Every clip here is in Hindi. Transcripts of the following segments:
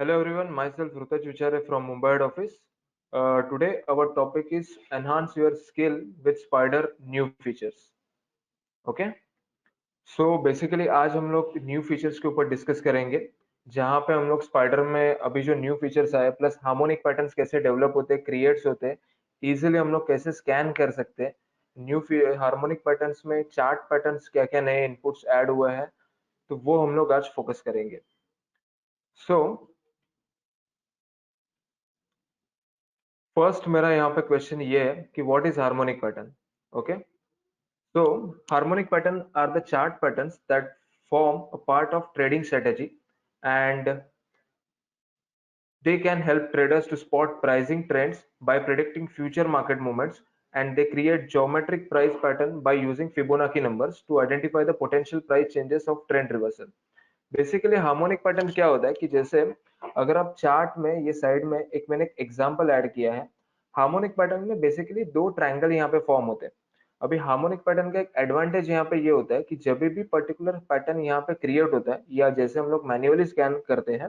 Hello everyone, myself Rutaj Vichare from Mumbai head office. Today our topic is enhance your skill with Spider new features. Okay? So basically आज हम लोग न्यू फीचर्स के ऊपर डिस्कस करेंगे जहाँ पे हम लोग स्पाइडर में अभी जो न्यू फीचर्स आए प्लस हार्मोनिक पैटर्न्स कैसे डेवलप होते हैं क्रिएट्स होते हैं इजीली हम लोग कैसे स्कैन कर सकते हैं न्यू हार्मोनिक पैटर्न्स में चार्ट पैटर्न्स क्या क्या नए इनपुट्स ऐड हुए हैं तो वो हम लोग आज फोकस करेंगे सो फर्स्ट मेरा यहाँ पे क्वेश्चन ये है कि what is harmonic pattern okay so harmonic pattern are the chart patterns that form a part of trading strategy and they can help traders to spot pricing trends by predicting future market movements and they create geometric price pattern by using Fibonacci numbers to identify the potential price changes of trend reversal basically harmonic pattern क्या होता है कि जैसे अगर आप चार्ट में ये साइड में एक मैंने एग्जांपल ऐड किया है हार्मोनिक पैटर्न में बेसिकली दो ट्रायंगल यहाँ पे फॉर्म होते हैं अभी हार्मोनिक पैटर्न का एक एडवांटेज यहाँ पे ये होता है कि जब भी पर्टिकुलर पैटर्न यहाँ पे क्रिएट होता है या जैसे हम लोग मैन्युअली स्कैन करते हैं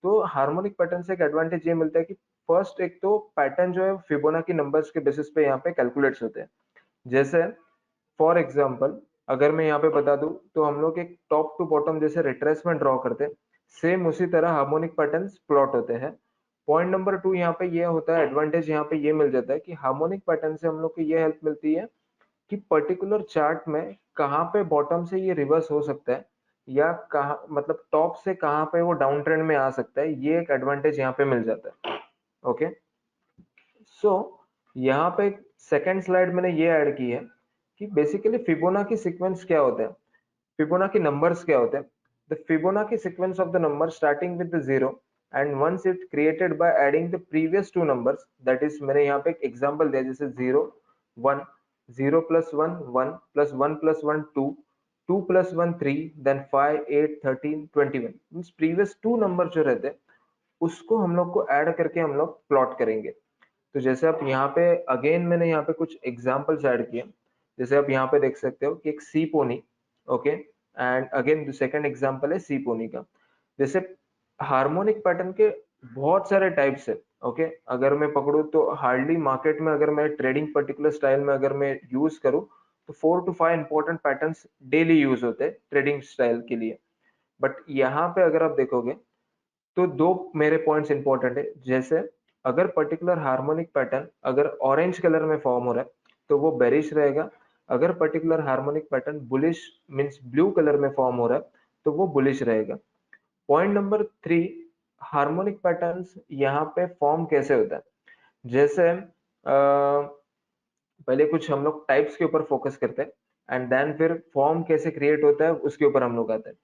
तो हार्मोनिक पैटर्न से एक एडवांटेज ये मिलता है कि फर्स्ट एक तो पैटर्न जो है फिबोनाची नंबर्स के बेसिस पे यहाँ पे कैलकुलेट्स होते हैं जैसे फॉर एग्जाम्पल अगर मैं यहाँ पे बता दूं तो हम लोग एक टॉप टू बॉटम जैसे रिट्रेसमेंट ड्रॉ करते हैं सेम उसी तरह हार्मोनिक पैटर्न्स प्लॉट होते हैं पॉइंट नंबर 2 यहाँ पे ये होता है एडवांटेज यहाँ पे ये मिल जाता है कि हार्मोनिक पैटर्न से हम लोग को ये हेल्प मिलती है कि पर्टिकुलर चार्ट में कहाँ पे बॉटम से ये रिवर्स हो सकता है या कहाँ मतलब टॉप से कहाँ पे वो डाउन ट्रेंड में आ सकता है ये एक एडवांटेज यहाँ पे मिल जाता है ओके सो यहाँ पे सेकेंड स्लाइड मैंने ये ऐड की है कि बेसिकली फिबोनाची सीक्वेंस क्या होता है फिबोनाची नंबर्स क्या होते हैं the Fibonacci sequence of the number starting with the zero and once it created by adding the previous two numbers that is मैंने यहाँ पे एक एग्जांपल दिया जैसे 0 1 0 plus 1 1 plus 1 plus 1 2 2 plus 1 3 then 5 8 13 21 means previous two number जो रहते हैं उसको हम लोग को ऐड करके हम लोग प्लॉट करेंगे तो जैसे आप यहाँ पे अगेन मैंने यहाँ पे कुछ एग्जांपल्स ऐड किए जैसे आप यहाँ पे देख सकते हो कि एक sea pony okay and again second example है सी पोनी का जैसे हार्मोनिक पैटर्न के बहुत सारे टाइप्स है ओके अगर मैं पकड़ू तो हार्डली मार्केट में अगर मैं ट्रेडिंग पर्टिकुलर स्टाइल में अगर मैं यूज करूँ तो 4 to 5 important patterns daily use होते हैं ट्रेडिंग स्टाइल के लिए बट यहाँ पे अगर आप देखोगे तो दो मेरे पॉइंट्स इंपॉर्टेंट है जैसे अगर पर्टिकुलर हार्मोनिक पैटर्न अगर ऑरेंज कलर में फॉर्म हो रहा है तो वो बेरिश रहेगा अगर particular harmonic pattern bullish means blue colour में फॉर्म हो रहा है तो वो बुलिश रहेगा पॉइंट नंबर 3 हार्मोनिक पैटर्न्स यहाँ पे फॉर्म कैसे होता है जैसे पहले कुछ हम लोग टाइप्स के ऊपर फोकस करते हैं एंड देन फिर फॉर्म कैसे क्रिएट होता है उसके ऊपर हम लोग आते हैं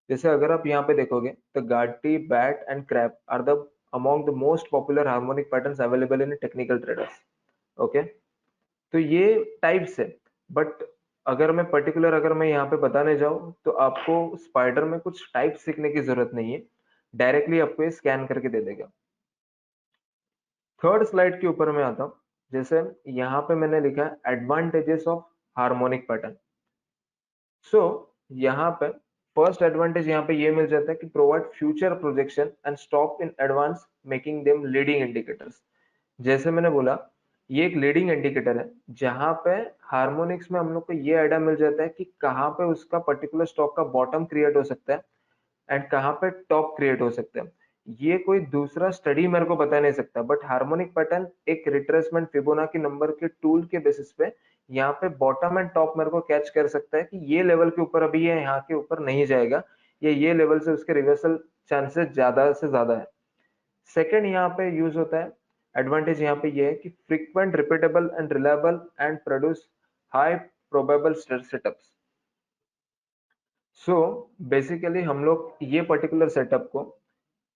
जैसे अगर आप यहाँ पे देखोगे तो Gartley bat and crab are the among the most popular harmonic patterns available in technical traders okay तो ये टाइप्स है बट अगर मैं यहाँ पे बताने जाऊँ तो आपको स्पाइडर में कुछ टाइप सीखने की जरूरत नहीं है डायरेक्टली आपको ये स्कैन करके दे देगा थर्ड स्लाइड के ऊपर मैं आता हूँ जैसे यहाँ पे मैंने लिखा है advantages of harmonic pattern so यहाँ पे फर्स्ट एडवांटेज यहाँ पे ये मिल जाता है कि provide future projection and stop in advance making them leading indicators जैसे मैंने बोला ये एक लीडिंग इंडिकेटर है जहां पे हार्मोनिक्स में हम लोग को ये आइडिया मिल जाता है कि कहाँ पे उसका पर्टिकुलर स्टॉक का बॉटम क्रिएट हो सकता है एंड कहाँ पे टॉप क्रिएट हो सकता है ये कोई दूसरा स्टडी मेरे को बता नहीं सकता बट हार्मोनिक पैटर्न एक रिट्रेसमेंट फिबोनाची नंबर के टूल के बेसिस पे यहाँ पे बॉटम एंड टॉप मेरे को कैच कर सकता है कि ये लेवल के ऊपर अभी ये यहाँ के ऊपर नहीं जाएगा ये लेवल से उसके रिवर्सल चांसेस ज्यादा से ज्यादा है सेकेंड यहाँ पे यूज होता है एडवांटेज यहाँ पे ये है कि frequent repeatable and reliable and produce high probable setups so basically हम लोग ये पर्टिकुलर सेटअप को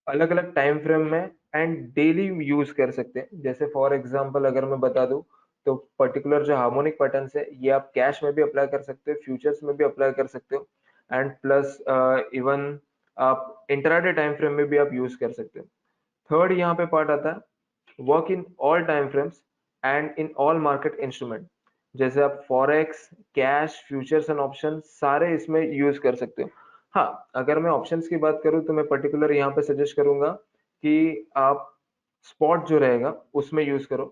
अलग अलग टाइम फ्रेम में एंड डेली यूज कर सकते हैं जैसे फॉर एग्जांपल अगर मैं बता दूं तो पर्टिकुलर जो हार्मोनिक पैटर्न्स है ये आप कैश में भी अप्लाई कर सकते हो फ्यूचर्स में भी अप्लाई कर सकते हो एंड प्लस इवन आप इंट्राडे टाइम फ्रेम में भी आप यूज कर सकते हो थर्ड यहाँ पे पार्ट आता है work in all time frames and in all market instrument जैसे आप forex cash futures and option सारे इसमें यूज कर सकते हो हाँ अगर मैं ऑप्शंस की बात करूं तो मैं पर्टिकुलर यहाँ पे सजेस्ट करूंगा कि आप स्पॉट जो रहेगा उसमें यूज करो,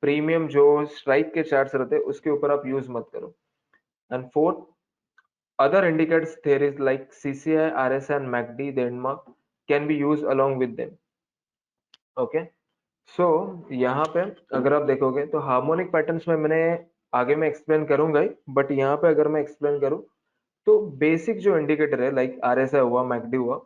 प्रीमियम जो स्ट्राइक के चार्ट्स रहते हैं उसके ऊपर आप यूज मत करो। And fourth, other indicators theories like CCI, RSI and MACD Denmark can be used along with them. Okay, so यहाँ पे अगर आप देखोगे तो हार्मोनिक पैटर्न्स में मैंने आगे मैं एक्सप्लेन करूंगा ही, बट यहाँ पे अगर मैं एक्सप्लेन करूँ तो बेसिक जो इंडिकेटर है लाइक RSI हुआ, मैकडी हुआ,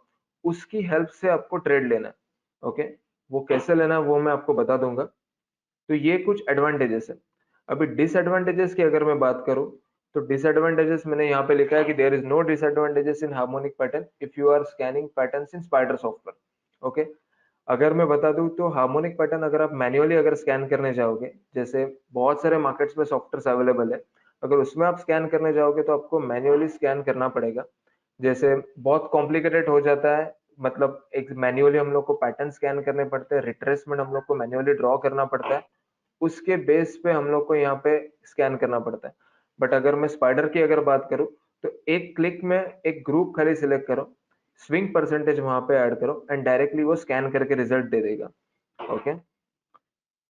उसकी हेल्प से आपको ट्रेड लेना है। ओके, वो कैसे लेना है वो मैं आपको बता दूंगा। तो ये कुछ एडवांटेजेस है। अभी डिसएडवांटेजेस की अगर मैं बात करूं तो डिसएडवांटेजेस मैंने यहाँ पे लिखा है कि there is no disadvantages in harmonic pattern if you are scanning patterns in spider software. Okay, अगर मैं बता दूं तो हार्मोनिक पैटर्न अगर आप मैन्युअली अगर स्कैन करने जाओगे, जैसे बहुत सारे मार्केट्स में सॉफ्टवेयर अवेलेबल है, अगर उसमें आप स्कैन करने जाओगे तो आपको मैन्युअली स्कैन करना पड़ेगा। जैसे बहुत कॉम्प्लिकेटेड हो जाता है, मतलब एक मैन्युअली हम लोग को पैटर्न स्कैन करने पड़ते हैं, रिट्रेसमेंट हम लोग को मैन्युअली ड्रॉ करना पड़ता है, उसके बेस पे हम लोग को यहाँ पे स्कैन करना पड़ता है। बट अगर मैं स्पाइडर की अगर बात करूँ तो एक क्लिक में एक ग्रुप खाली सिलेक्ट करो, स्विंग परसेंटेज वहां पे ऐड करो एंड डायरेक्टली वो स्कैन करके रिजल्ट दे देगा। ओके,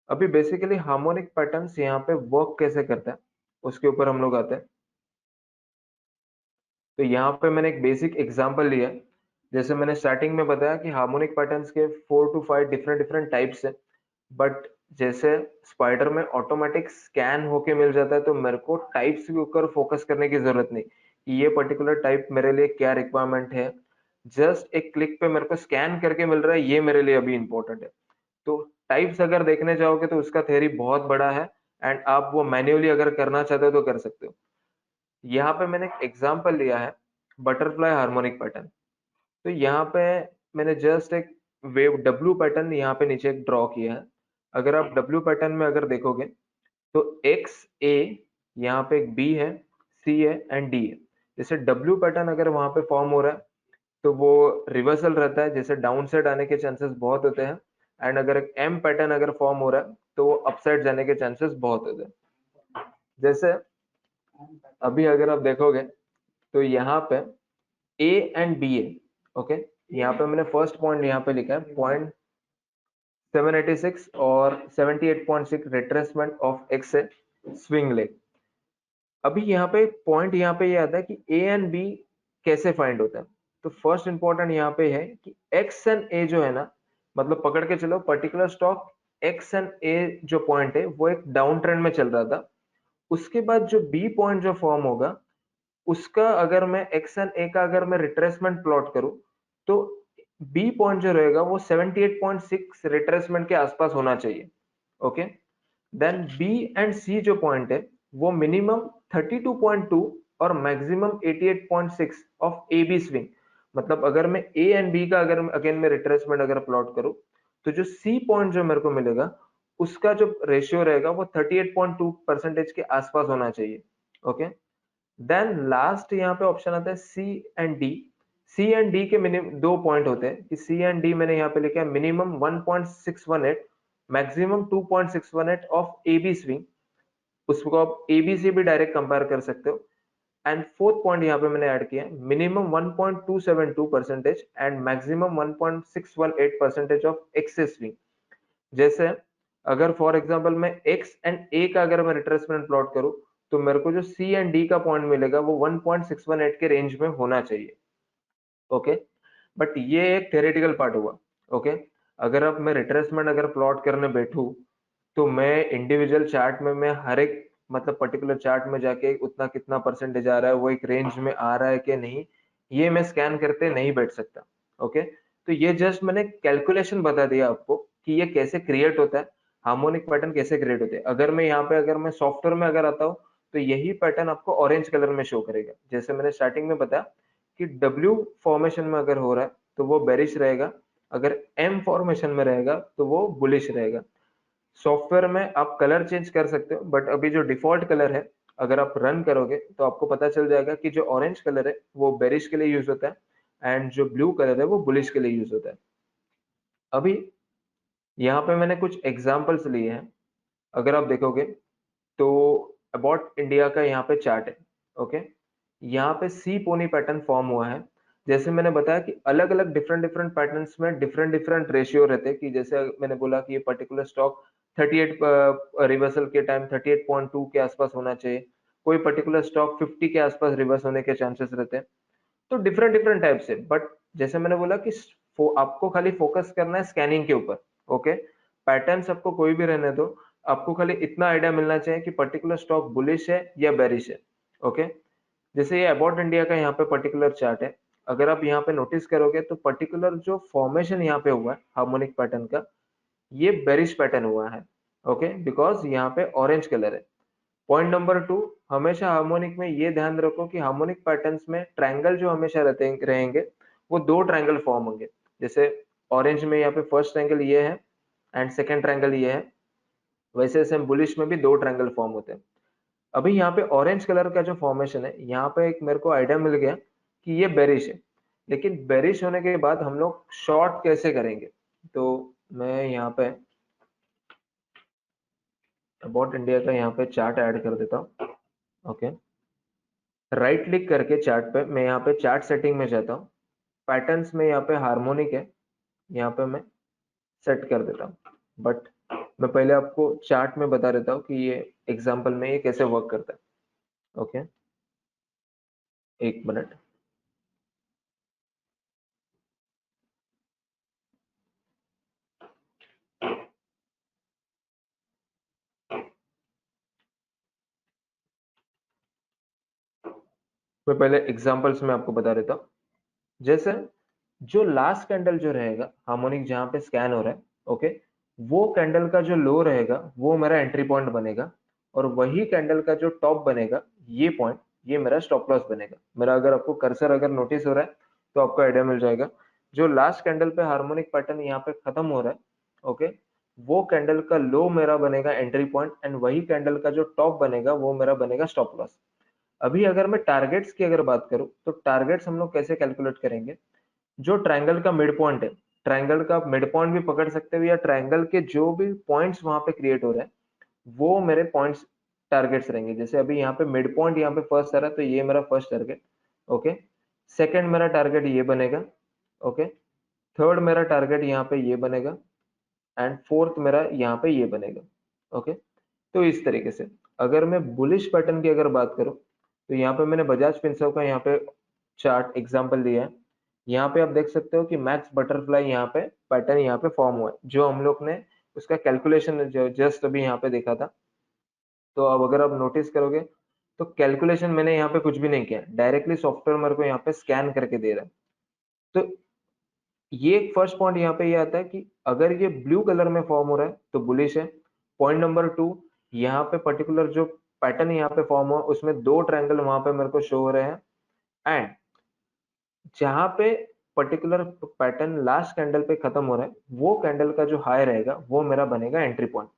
अभी बेसिकली हार्मोनिक पैटर्न्स यहाँ पे वर्क कैसे करता है उसके ऊपर हम लोग आते हैं। तो यहाँ पे मैंने एक बेसिक एग्जांपल लिया, जैसे मैंने स्टार्टिंग में बताया कि हार्मोनिक पैटर्न्स के 4 to 5 डिफरेंट डिफरेंट टाइप्स है, बट जैसे स्पाइडर में ऑटोमेटिक स्कैन होके मिल जाता है तो मेरे को टाइप्स के ऊपर फोकस करने की जरूरत नहीं कि ये पर्टिकुलर टाइप मेरे लिए क्या रिक्वायरमेंट है, जस्ट एक क्लिक पे मेरे को स्कैन करके मिल रहा है, ये मेरे लिए अभी इंपॉर्टेंट है। तो टाइप्स अगर देखने जाओगे तो उसका थ्योरी बहुत बड़ा है एंड आप वो मैन्युअली अगर करना चाहते हो तो कर सकते हो। यहाँ पे मैंने एक एग्जांपल लिया है बटरफ्लाई हार्मोनिक पैटर्न। तो यहाँ पे मैंने जस्ट एक वेव डब्ल्यू पैटर्न यहाँ पे नीचे ड्रॉ किया है। अगर आप डब्ल्यू पैटर्न में अगर देखोगे तो एक्स ए, यहाँ पे एक बी है, सी है एंड डी है। जैसे डब्ल्यू पैटर्न अगर वहां पे फॉर्म हो रहा है तो वो रिवर्सल रहता है, जैसे डाउन साइड आने के चांसेस बहुत होते हैं। एंड अगर एक एम पैटर्न अगर फॉर्म हो रहा है तो वो अपसाइड जाने के चांसेस बहुत होते हैं। जैसे अभी अगर आप देखोगे तो यहाँ पे ए एंड बी है। ओके, यहाँ पे मैंने फर्स्ट पॉइंट यहाँ पे लिखा है पॉइंट 786 और 78.6 रिट्रेसमेंट ऑफ एक्स है स्विंग लेग। अभी यहाँ पे पॉइंट यहाँ पे ये आता है कि ए एंड बी कैसे फाइंड होता है। तो फर्स्ट इंपॉर्टेंट यहाँ पे है कि एक्स एंड ए जो है ना, मतलब पकड़ के चलो पर्टिकुलर स्टॉक एक्स एंड ए जो पॉइंट है वो एक डाउन ट्रेंड में चल रहा था। उसके बाद जो बी पॉइंट जो फॉर्म होगा उसका अगर मैं एक्स एंड ए का अगर मैं रिट्रेसमेंट प्लॉट करूं तो बी पॉइंट जो रहेगा वो 78.6 रिट्रेसमेंट के आसपास होना चाहिए। Okay, then B and C जो पॉइंट है वो मिनिमम 32.2 और maximum 88.6 of A B swing. मतलब अगर मैं ए एंड बी का अगर अगेन में रिट्रेसमेंट अगर प्लॉट करूं तो जो सी पॉइंट जो मेरे को मिलेगा उसका जो रेशियो रहेगा वो 38.2 परसेंटेज के आसपास होना चाहिए। ओके, देन लास्ट यहाँ पे ऑप्शन आता है C and D. C and D के मिनिमम दो पॉइंट होते हैं कि सी एंड डी मैंने यहाँ पे लिखा है minimum 1.618 maximum 2.618 of A B swing. उसको आप ए बी से भी डायरेक्ट कंपेयर कर सकते हो। एंड फोर्थ पॉइंट यहाँ पे मैंने ऐड किया है minimum 1.272 percentage and maximum 1.618 percentage of XA swing. जैसे अगर फॉर एग्जांपल मैं एक्स एंड ए का अगर मैं रिट्रेसमेंट प्लॉट करूं तो मेरे को जो सी एंड डी का पॉइंट मिलेगा वो 1.618 के रेंज में होना चाहिए। ओके, बट ये एक थ्योरेटिकल पार्ट हुआ। ओके, अगर अब मैं रिट्रेसमेंट अगर प्लॉट करने बैठूं तो मैं इंडिविजुअल चार्ट में मैं हर एक मतलब पर्टिकुलर चार्ट में जाके उतना कितना परसेंटेज आ रहा है वो एक रेंज में आ रहा है कि नहीं, ये मैं स्कैन करते नहीं बैठ सकता। ओके, तो ये जस्ट मैंने कैलकुलेशन बता दिया आपको कि ये कैसे क्रिएट होता है, हार्मोनिक पैटर्न कैसे क्रिएट होते हैं। अगर मैं यहाँ पे अगर मैं सॉफ्टवेयर में अगर आता हूँ तो यही पैटर्न आपको ऑरेंज कलर में शो करेगा। जैसे मैंने स्टार्टिंग में बताया कि डब्ल्यू फॉर्मेशन में अगर हो रहा है तो वो बेरिश रहेगा, अगर एम फॉर्मेशन में रहेगा तो वो बुलिश रहेगा। सॉफ्टवेयर में आप कलर चेंज कर सकते हो बट अभी जो डिफॉल्ट कलर है अगर आप रन करोगे तो आपको पता चल जाएगा कि जो ऑरेंज कलर है वो बेरिश के लिए यूज होता है एंड जो ब्लू कलर है वो बुलिश के लिए यूज होता है। अभी यहाँ पे मैंने कुछ एग्जांपल्स लिए हैं। अगर आप देखोगे तो अबाउट इंडिया का यहाँ पे चार्ट है। ओके, यहाँ पे सी पोनी पैटर्न फॉर्म हुआ है जैसे मैंने बताया कि अलग अलग डिफरेंट डिफरेंट पैटर्न्स में डिफरेंट डिफरेंट रेशियो रहते हैं, कि जैसे मैंने बोला कि ये पर्टिकुलर स्टॉक 38 रिवर्सल के टाइम 38.2 के आसपास होना चाहिए, कोई पर्टिकुलर स्टॉक 50 के आसपास रिवर्स होने के चांसेस रहते हैं। तो डिफरेंट डिफरेंट टाइप से, बट जैसे मैंने बोला कि आपको खाली फोकस करना है स्कैनिंग के ऊपर। ओके, पैटर्न्स आपको कोई भी रहने दो, आपको खाली इतना आइडिया मिलना चाहिए कि पर्टिकुलर स्टॉक बुलिश है या बेरिश है। ओके, जैसे ये अबाउट इंडिया का यहाँ पे पर्टिकुलर चार्ट है, अगर आप यहाँ पे नोटिस करोगे तो पर्टिकुलर जो फॉर्मेशन यहाँ पे हुआ है हार्मोनिक पैटर्न का, ये बेरिश पैटर्न हुआ है। ओके, बिकॉज यहाँ पे ऑरेंज कलर है। पॉइंट नंबर 2, हमेशा हार्मोनिक में ये ध्यान रखो कि हार्मोनिक पैटर्न्स में ट्रायंगल जो हमेशा रहेंगे वो दो ट्रायंगल फॉर्म होंगे। जैसे ऑरेंज में यहाँ पे फर्स्ट ट्रायंगल ये है एंड सेकंड ट्रायंगल ये है, वैसे सेम बुलिश में भी दो ट्रायंगल फॉर्म होते हैं। अभी यहाँ पे ऑरेंज कलर का जो फॉर्मेशन है, यहाँ पे एक मेरे को आइडिया मिल गया कि ये बेरिश है, लेकिन बेरिश होने के बाद हम लोग शॉर्ट कैसे करेंगे। तो मैं यहाँ पे अबाउट इंडिया का यहाँ पे चार्ट ऐड कर देता हूँ। ओके, राइट क्लिक करके चार्ट पे मैं यहाँ पे चार्ट सेटिंग में जाता हूँ, पैटर्न्स में यहाँ पे हार्मोनिक है, यहाँ पे मैं सेट कर देता हूँ। बट मैं पहले आपको चार्ट में बता देता हूँ कि ये एग्जांपल में ये कैसे वर्क करता है। ओके, एक मिनट। मैं पहले एग्जांपल्स में आपको बता देता हूँ। जैसे जो लास्ट कैंडल जो रहेगा हार्मोनिक जहां पे स्कैन हो रहा है, ओके, वो कैंडल का जो लो रहेगा वो मेरा एंट्री पॉइंट बनेगा, और वही कैंडल का जो टॉप बनेगा, ये पॉइंट, ये मेरा स्टॉप लॉस बनेगा मेरा। अगर आपको कर्सर अगर नोटिस हो रहा है तो आपको आइडिया मिल जाएगा। जो लास्ट कैंडल पे हार्मोनिक पैटर्न यहाँ पे खत्म हो रहा है, ओके, वो कैंडल का लो मेरा बनेगा एंट्री पॉइंट, एंड वही कैंडल का जो टॉप बनेगा वो मेरा बनेगा स्टॉप लॉस। अभी अगर मैं टारगेट्स की अगर बात करूं तो टारगेट्स हम लोग कैसे कैलकुलेट करेंगे। जो ट्रायंगल का मिड पॉइंट है, ट्रायंगल का मिड पॉइंट भी पकड़ सकते हो, या ट्रायंगल के जो भी पॉइंट्स वहां पे क्रिएट हो रहे हैं वो मेरे पॉइंट्स टारगेट्स रहेंगे। जैसे अभी यहाँ पे मिड पॉइंट यहाँ पे फर्स्ट आ रहा है तो ये मेरा फर्स्ट टारगेट। ओके, सेकंड मेरा टारगेट ये बनेगा। ओके, थर्ड मेरा टारगेट यहाँ पे ये बनेगा, एंड फोर्थ मेरा यहाँ पे ये बनेगा। ओके, तो इस तरीके से अगर मैं बुलिश पैटर्न की अगर बात करूं तो यहाँ पे मैंने बजाज फिनसर्व का यहाँ पे चार्ट एग्जांपल दिया है। यहाँ पे आप देख सकते हो कि मैक्स बटरफ्लाई यहाँ पे पैटर्न यहाँ पे फॉर्म हुआ है, जो हम लोग ने उसका कैलकुलेशन जो जस्ट अभी यहाँ पे देखा था। तो अब अगर आप नोटिस करोगे तो कैलकुलेशन मैंने यहाँ पे कुछ भी नहीं किया, डायरेक्टली सॉफ्टवेयर मेरे को यहाँ पे स्कैन करके दे रहा है। तो ये एक फर्स्ट पॉइंट यहाँ पे ये आता है कि अगर ये ब्लू कलर में फॉर्म हो रहा है तो बुलिश है। पॉइंट नंबर 2, यहाँ पे पर्टिकुलर जो पैटर्न यहाँ पे फॉर्म हुआ उसमें दो ट्रायंगल वहां पे मेरे को शो हो रहे हैं, एंड जहां पे पर्टिकुलर पैटर्न लास्ट कैंडल पे खत्म हो रहा है वो कैंडल का जो हाई रहेगा वो मेरा बनेगा एंट्री पॉइंट।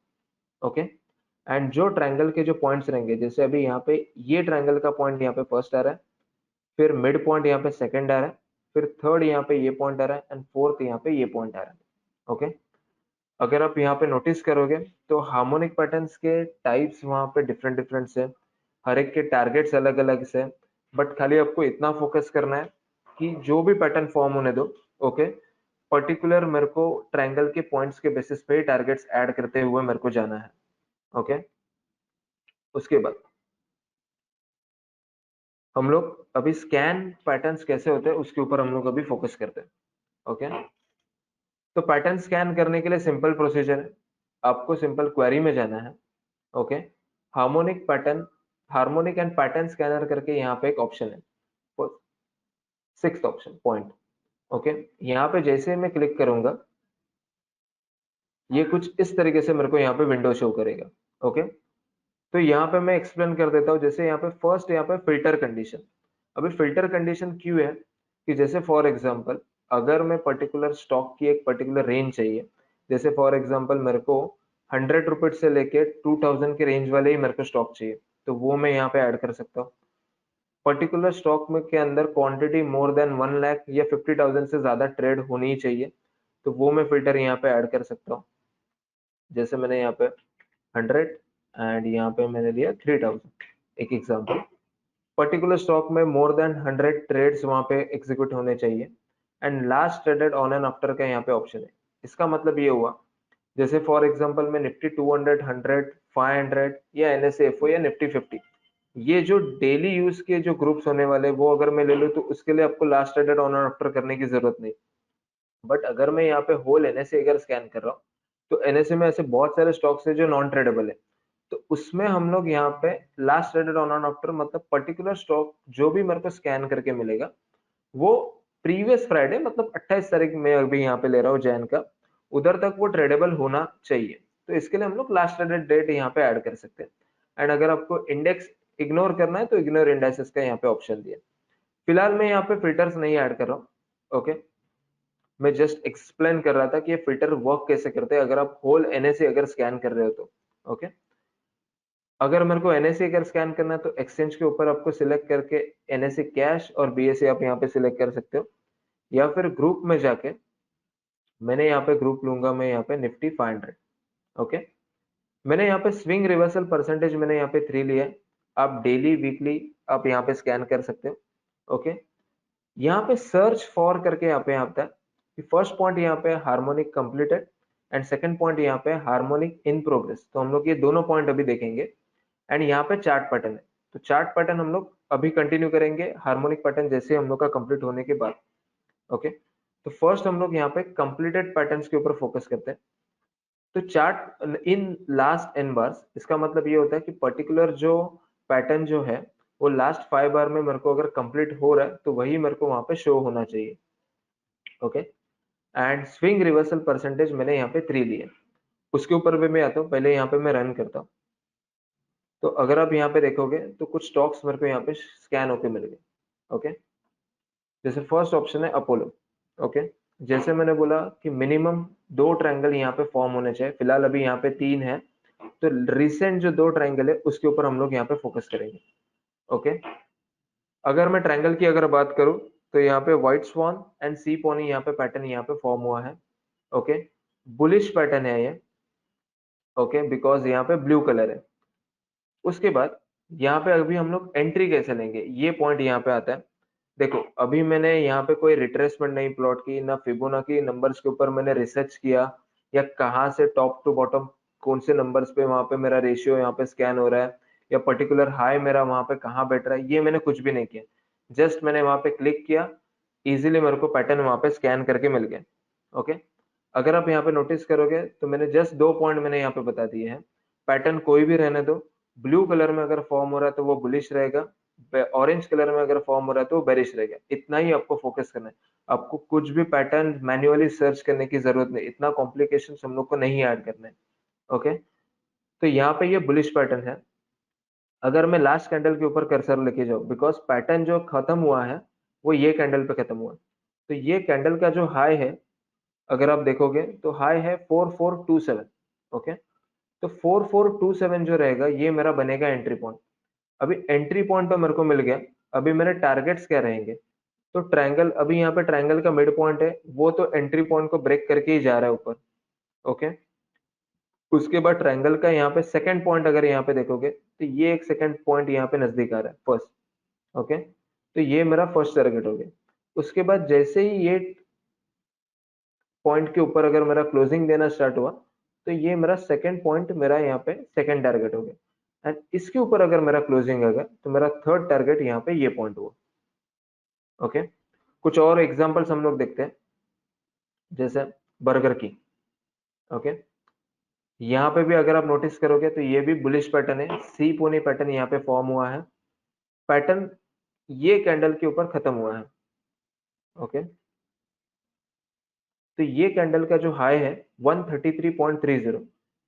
ओके, एंड जो ट्रायंगल के जो पॉइंट्स रहेंगे, जैसे अभी यहाँ पे ये ट्रायंगल का पॉइंट यहाँ पे फर्स्ट आ रहा है, फिर मिड पॉइंट यहाँ पे सेकंड आ रहा है, फिर थर्ड यहाँ पे ये पॉइंट आ रहा है, एंड फोर्थ यहाँ पे ये पॉइंट आ रहा है। ओके, अगर आप यहाँ पे नोटिस करोगे तो हार्मोनिक पैटर्न्स के टाइप्स वहां पे डिफरेंट डिफरेंट से, हर एक के टारगेट्स अलग अलग से, बट खाली आपको इतना फोकस करना है कि जो भी पैटर्न फॉर्म होने दो, ओके, पर्टिकुलर मेरे को ट्रायंगल के पॉइंट्स के बेसिस पे टारगेट्स ऐड करते हुए मेरे को जाना है। ओके, उसके बाद हम लोग अभी स्कैन पैटर्न्स कैसे होते हैं उसके ऊपर हम लोग अभी फोकस करते हैं। ओके, तो पैटर्न स्कैन करने के लिए सिंपल प्रोसीजर है, आपको सिंपल क्वेरी में जाना है। Okay, harmonic pattern, harmonic and pattern scanner करके यहाँ पे एक ऑप्शन है, सिक्स्थ ऑप्शन पॉइंट। ओके, यहाँ पे जैसे मैं क्लिक करूंगा ये कुछ इस तरीके से मेरे को यहाँ पे विंडो शो करेगा। ओके, तो यहाँ पे मैं एक्सप्लेन कर देता हूँ। जैसे यहाँ पे फर्स्ट यहाँ पे फिल्टर कंडीशन, अभी फिल्टर कंडीशन क्यों है कि जैसे फॉर एग्जांपल अगर मैं पर्टिकुलर स्टॉक की एक पर्टिकुलर रेंज चाहिए, जैसे फॉर एग्जांपल मेरे को 100 रुपीज से लेके 2000 के रेंज वाले ही मेरे को स्टॉक चाहिए, तो वो मैं यहाँ पे ऐड कर सकता हूँ। पर्टिकुलर स्टॉक में के अंदर क्वांटिटी मोर देन 1 लाख या 50,000 से ज्यादा ट्रेड होनी ही चाहिए, तो वो मैं फिल्टर यहाँ पे ऐड कर सकता हूँ। जैसे मैंने यहाँ पे 100 एंड यहाँ पे मैंने दिया 3000, एक एग्जांपल। पर्टिकुलर स्टॉक में मोर देन 100 ट्रेड्स वहां पे एग्जीक्यूट होने चाहिए, and last traded on and after का यहाँ पे ऑप्शन है। इसका मतलब ये हुआ, जैसे फॉर एग्जांपल में निफ्टी 200, 100, 500 या एनएसएफओ या निफ्टी 50, ये जो डेली यूज के जो ग्रुप्स होने वाले वो अगर मैं ले लूँ तो उसके लिए आपको last traded on and after करने की जरूरत नहीं। बट अगर मैं यहाँ पे होल एनएसए अगर स्कैन कर रहा हूँ, तो एनएसए में ऐसे बहुत सारे स्टॉक्स है जो नॉन ट्रेडेबल है, तो उसमें हम लोग यहाँ पे last traded on and after मतलब पर्टिकुलर स्टॉक जो भी मेरे को स्कैन करके मिलेगा वो प्रीवियस फ्राइडे मतलब 28 तारीख में अभी यहाँ पे ले रहा हूँ जैन का, उधर तक वो ट्रेडेबल होना चाहिए। तो इसके लिए हम लोग लास्ट ट्रेडेड डेट यहाँ पे ऐड कर सकते हैं। एंड अगर आपको इंडेक्स इग्नोर करना है तो इग्नोर इंडेक्सेस का यहाँ पे ऑप्शन दिया। फिलहाल मैं यहाँ पे फिल्टर्स नहीं ऐड कर रहा हूँ। ओके, मैं जस्ट एक्सप्लेन कर रहा था कि ये फिल्टर वर्क कैसे करते हैं अगर आप होल एनएसए अगर स्कैन कर रहे हो तो। ओके, अगर मेरे को एनएसए अगर स्कैन करना है तो एक्सचेंज के ऊपर आपको सिलेक्ट करके एनएसए कैश और बीएसए आप यहाँ पे सिलेक्ट कर सकते हो, या फिर ग्रुप में जाके मैंने यहाँ पे ग्रुप लूंगा, मैं यहाँ पे निफ्टी 500। ओके, मैंने यहाँ पे स्विंग रिवर्सल परसेंटेज मैंने यहाँ पे 3 लिया है। आप डेली वीकली आप यहाँ पे स्कैन कर सकते हो। ओके, यहाँ पे सर्च फॉर करके यहाँ पे आता है कि फर्स्ट पॉइंट यहाँ पे harmonic completed and second point यहाँ पे हार्मोनिक इन प्रोग्रेस, तो हम लोग ये दोनों पॉइंट अभी देखेंगे। एंड यहाँ पे चार्ट पैटर्न है, तो चार्ट पैटर्न हम लोग अभी कंटिन्यू करेंगे हार्मोनिक पैटर्न जैसे हम लोग का कंप्लीट होने के बाद। ओके, तो फर्स्ट हम लोग यहाँ पे कंप्लीटेड पैटर्न्स के ऊपर फोकस करते हैं। तो chart in last N bars, इसका मतलब ये होता है कि पर्टिकुलर जो पैटर्न जो है वो लास्ट 5 बार में मेरे को अगर कंप्लीट हो रहा है तो वही मेरे को वहां पे शो होना चाहिए। Okay, and swing reversal percentage मैंने यहाँ पे 3 लिए। उसके ऊपर भी मैं आता हूँ, पहले यहाँ पे मैं रन करता हूँ। तो अगर आप यहाँ पे देखोगे तो कुछ स्टॉक्स मेरे को यहाँ पे स्कैन होके मिल गए। ओके, जैसे फर्स्ट ऑप्शन है अपोलो। ओके, जैसे मैंने बोला कि मिनिमम 2 ट्रायंगल यहाँ पे फॉर्म होने चाहिए, फिलहाल अभी यहाँ पे 3 है, तो रिसेंट जो 2 ट्रायंगल है उसके ऊपर हम लोग यहाँ पे फोकस करेंगे। ओके, अगर मैं ट्रायंगल की अगर बात करूं तो यहाँ पे white swan and sea pony यहाँ पे पैटर्न यहाँ पे फॉर्म हुआ है। ओके, बुलिश पैटर्न है ये। ओके, बिकॉज यहाँ पे ब्लू कलर है। उसके बाद यहाँ पे अभी हम लोग एंट्री कैसे लेंगे, ये पॉइंट यहाँ पे आता है। देखो, अभी मैंने यहाँ पे कोई रिट्रेसमेंट नहीं प्लॉट की, ना फिबोनाची नंबर्स के ऊपर मैंने रिसर्च किया, या कहाँ से टॉप टू बॉटम कौन से नंबर्स पे वहां पे मेरा रेशियो यहाँ पे स्कैन हो रहा है, या पर्टिकुलर हाई मेरा वहां पे कहाँ बैठ रहा है, ये मैंने कुछ भी नहीं किया। जस्ट मैंने वहां पे क्लिक किया, इजीली मेरे को पैटर्न वहां पे स्कैन करके मिल गया। ओके, अगर आप यहाँ पे नोटिस करोगे तो मैंने जस्ट 2 पॉइंट मैंने यहाँ पे बता दिए हैं। पैटर्न कोई भी रहने दो, ब्लू कलर में अगर फॉर्म हो रहा है तो वो बुलिश रहेगा, ऑरेंज कलर में अगर फॉर्म हो रहा है तो वो बेरिश रहेगा। इतना ही आपको फोकस करना है, आपको कुछ भी पैटर्न मैन्युअली सर्च करने की जरूरत नहीं, इतना कॉम्प्लिकेशन हम लोग को नहीं ऐड करना है। ओके, तो यहाँ पे ये बुलिश पैटर्न है। अगर मैं लास्ट कैंडल के ऊपर कर्सर लेके जाऊँ, बिकॉज पैटर्न जो खत्म हुआ है वो ये कैंडल पे खत्म हुआ है, तो ये कैंडल का जो हाई है अगर आप देखोगे तो हाई है 4427। ओके, तो 4427 जो रहेगा ये मेरा बनेगा एंट्री पॉइंट। अभी एंट्री पॉइंट तो मेरे को मिल गया, अभी मेरे टारगेट्स क्या रहेंगे? तो ट्रायंगल, अभी यहाँ पे ट्रायंगल का मिड पॉइंट है, वो तो एंट्री पॉइंट को ब्रेक करके ही जा रहा है ऊपर। ओके, उसके बाद ट्रायंगल का यहाँ पे सेकंड पॉइंट अगर यहाँ पे देखोगे तो ये एक सेकंड पॉइंट यहाँ पे नजदीक आ रहा है फर्स्ट। ओके, तो ये मेरा फर्स्ट टारगेट हो गया। उसके बाद जैसे ही ये पॉइंट के ऊपर अगर मेरा क्लोजिंग देना स्टार्ट हुआ तो ये मेरा सेकंड पॉइंट मेरा यहाँ पे सेकंड टारगेट हो गया, एंड इसके ऊपर अगर मेरा क्लोजिंग आ गया तो मेरा थर्ड टारगेट यहाँ पे ये पॉइंट हुआ। ओके, कुछ और एग्जांपल्स हम लोग देखते हैं, जैसे बर्गर की। ओके, यहाँ पे भी अगर आप नोटिस करोगे तो ये भी बुलिश पैटर्न है, सी पोनी पैटर्न यहाँ पे फॉर्म हुआ है। पैटर्न ये कैंडल के ऊपर खत्म हुआ है। ओके, तो ये कैंडल का जो हाई है 133.30,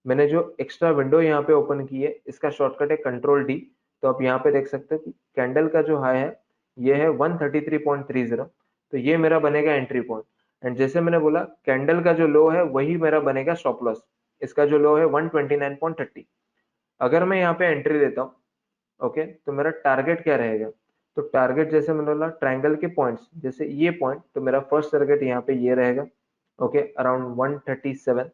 मैंने जो एक्स्ट्रा विंडो यहाँ पे ओपन की है इसका शॉर्टकट है कंट्रोल डी, तो आप यहाँ पे देख सकते हो कि कैंडल का जो हाई है ये है 133.30, तो ये मेरा बनेगा एंट्री पॉइंट। एंड जैसे मैंने बोला कैंडल का जो लो है वही मेरा बनेगा स्टॉप लॉस, इसका जो लो है 129.30। अगर मैं यहाँ पे एंट्री लेता हूँ, ओके, तो मेरा टारगेट क्या रहेगा? तो टारगेट जैसे मैंने बोला ट्रायंगल के पॉइंट्स, जैसे ये पॉइंट, तो मेरा फर्स्ट टारगेट यहाँ पे ये रहेगा। Okay, around 137।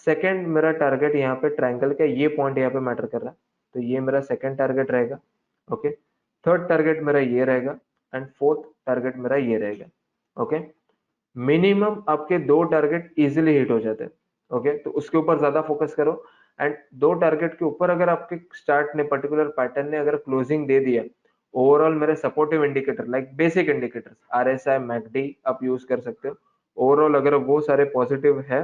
सेकंड मेरा टारगेट यहाँ पे ट्रायंगल का ये पॉइंट यहाँ पे मैटर कर रहा है, तो ये मेरा सेकंड टारगेट रहेगा। ओके, थर्ड टारगेट मेरा ये रहेगा एंड फोर्थ टारगेट मेरा ये रहेगा। ओके, मिनिमम आपके 2 टारगेट इजीली हिट हो जाते हैं। ओके, तो उसके ऊपर ज्यादा फोकस करो। एंड 2 टारगेट के ऊपर अगर आपके स्टार्ट ने पर्टिकुलर पैटर्न ने अगर क्लोजिंग दे दिया, ओवरऑल मेरे supportive indicator like basic indicators RSI McD आप यूज कर सकते हो। ओवरऑल अगर वो सारे पॉजिटिव है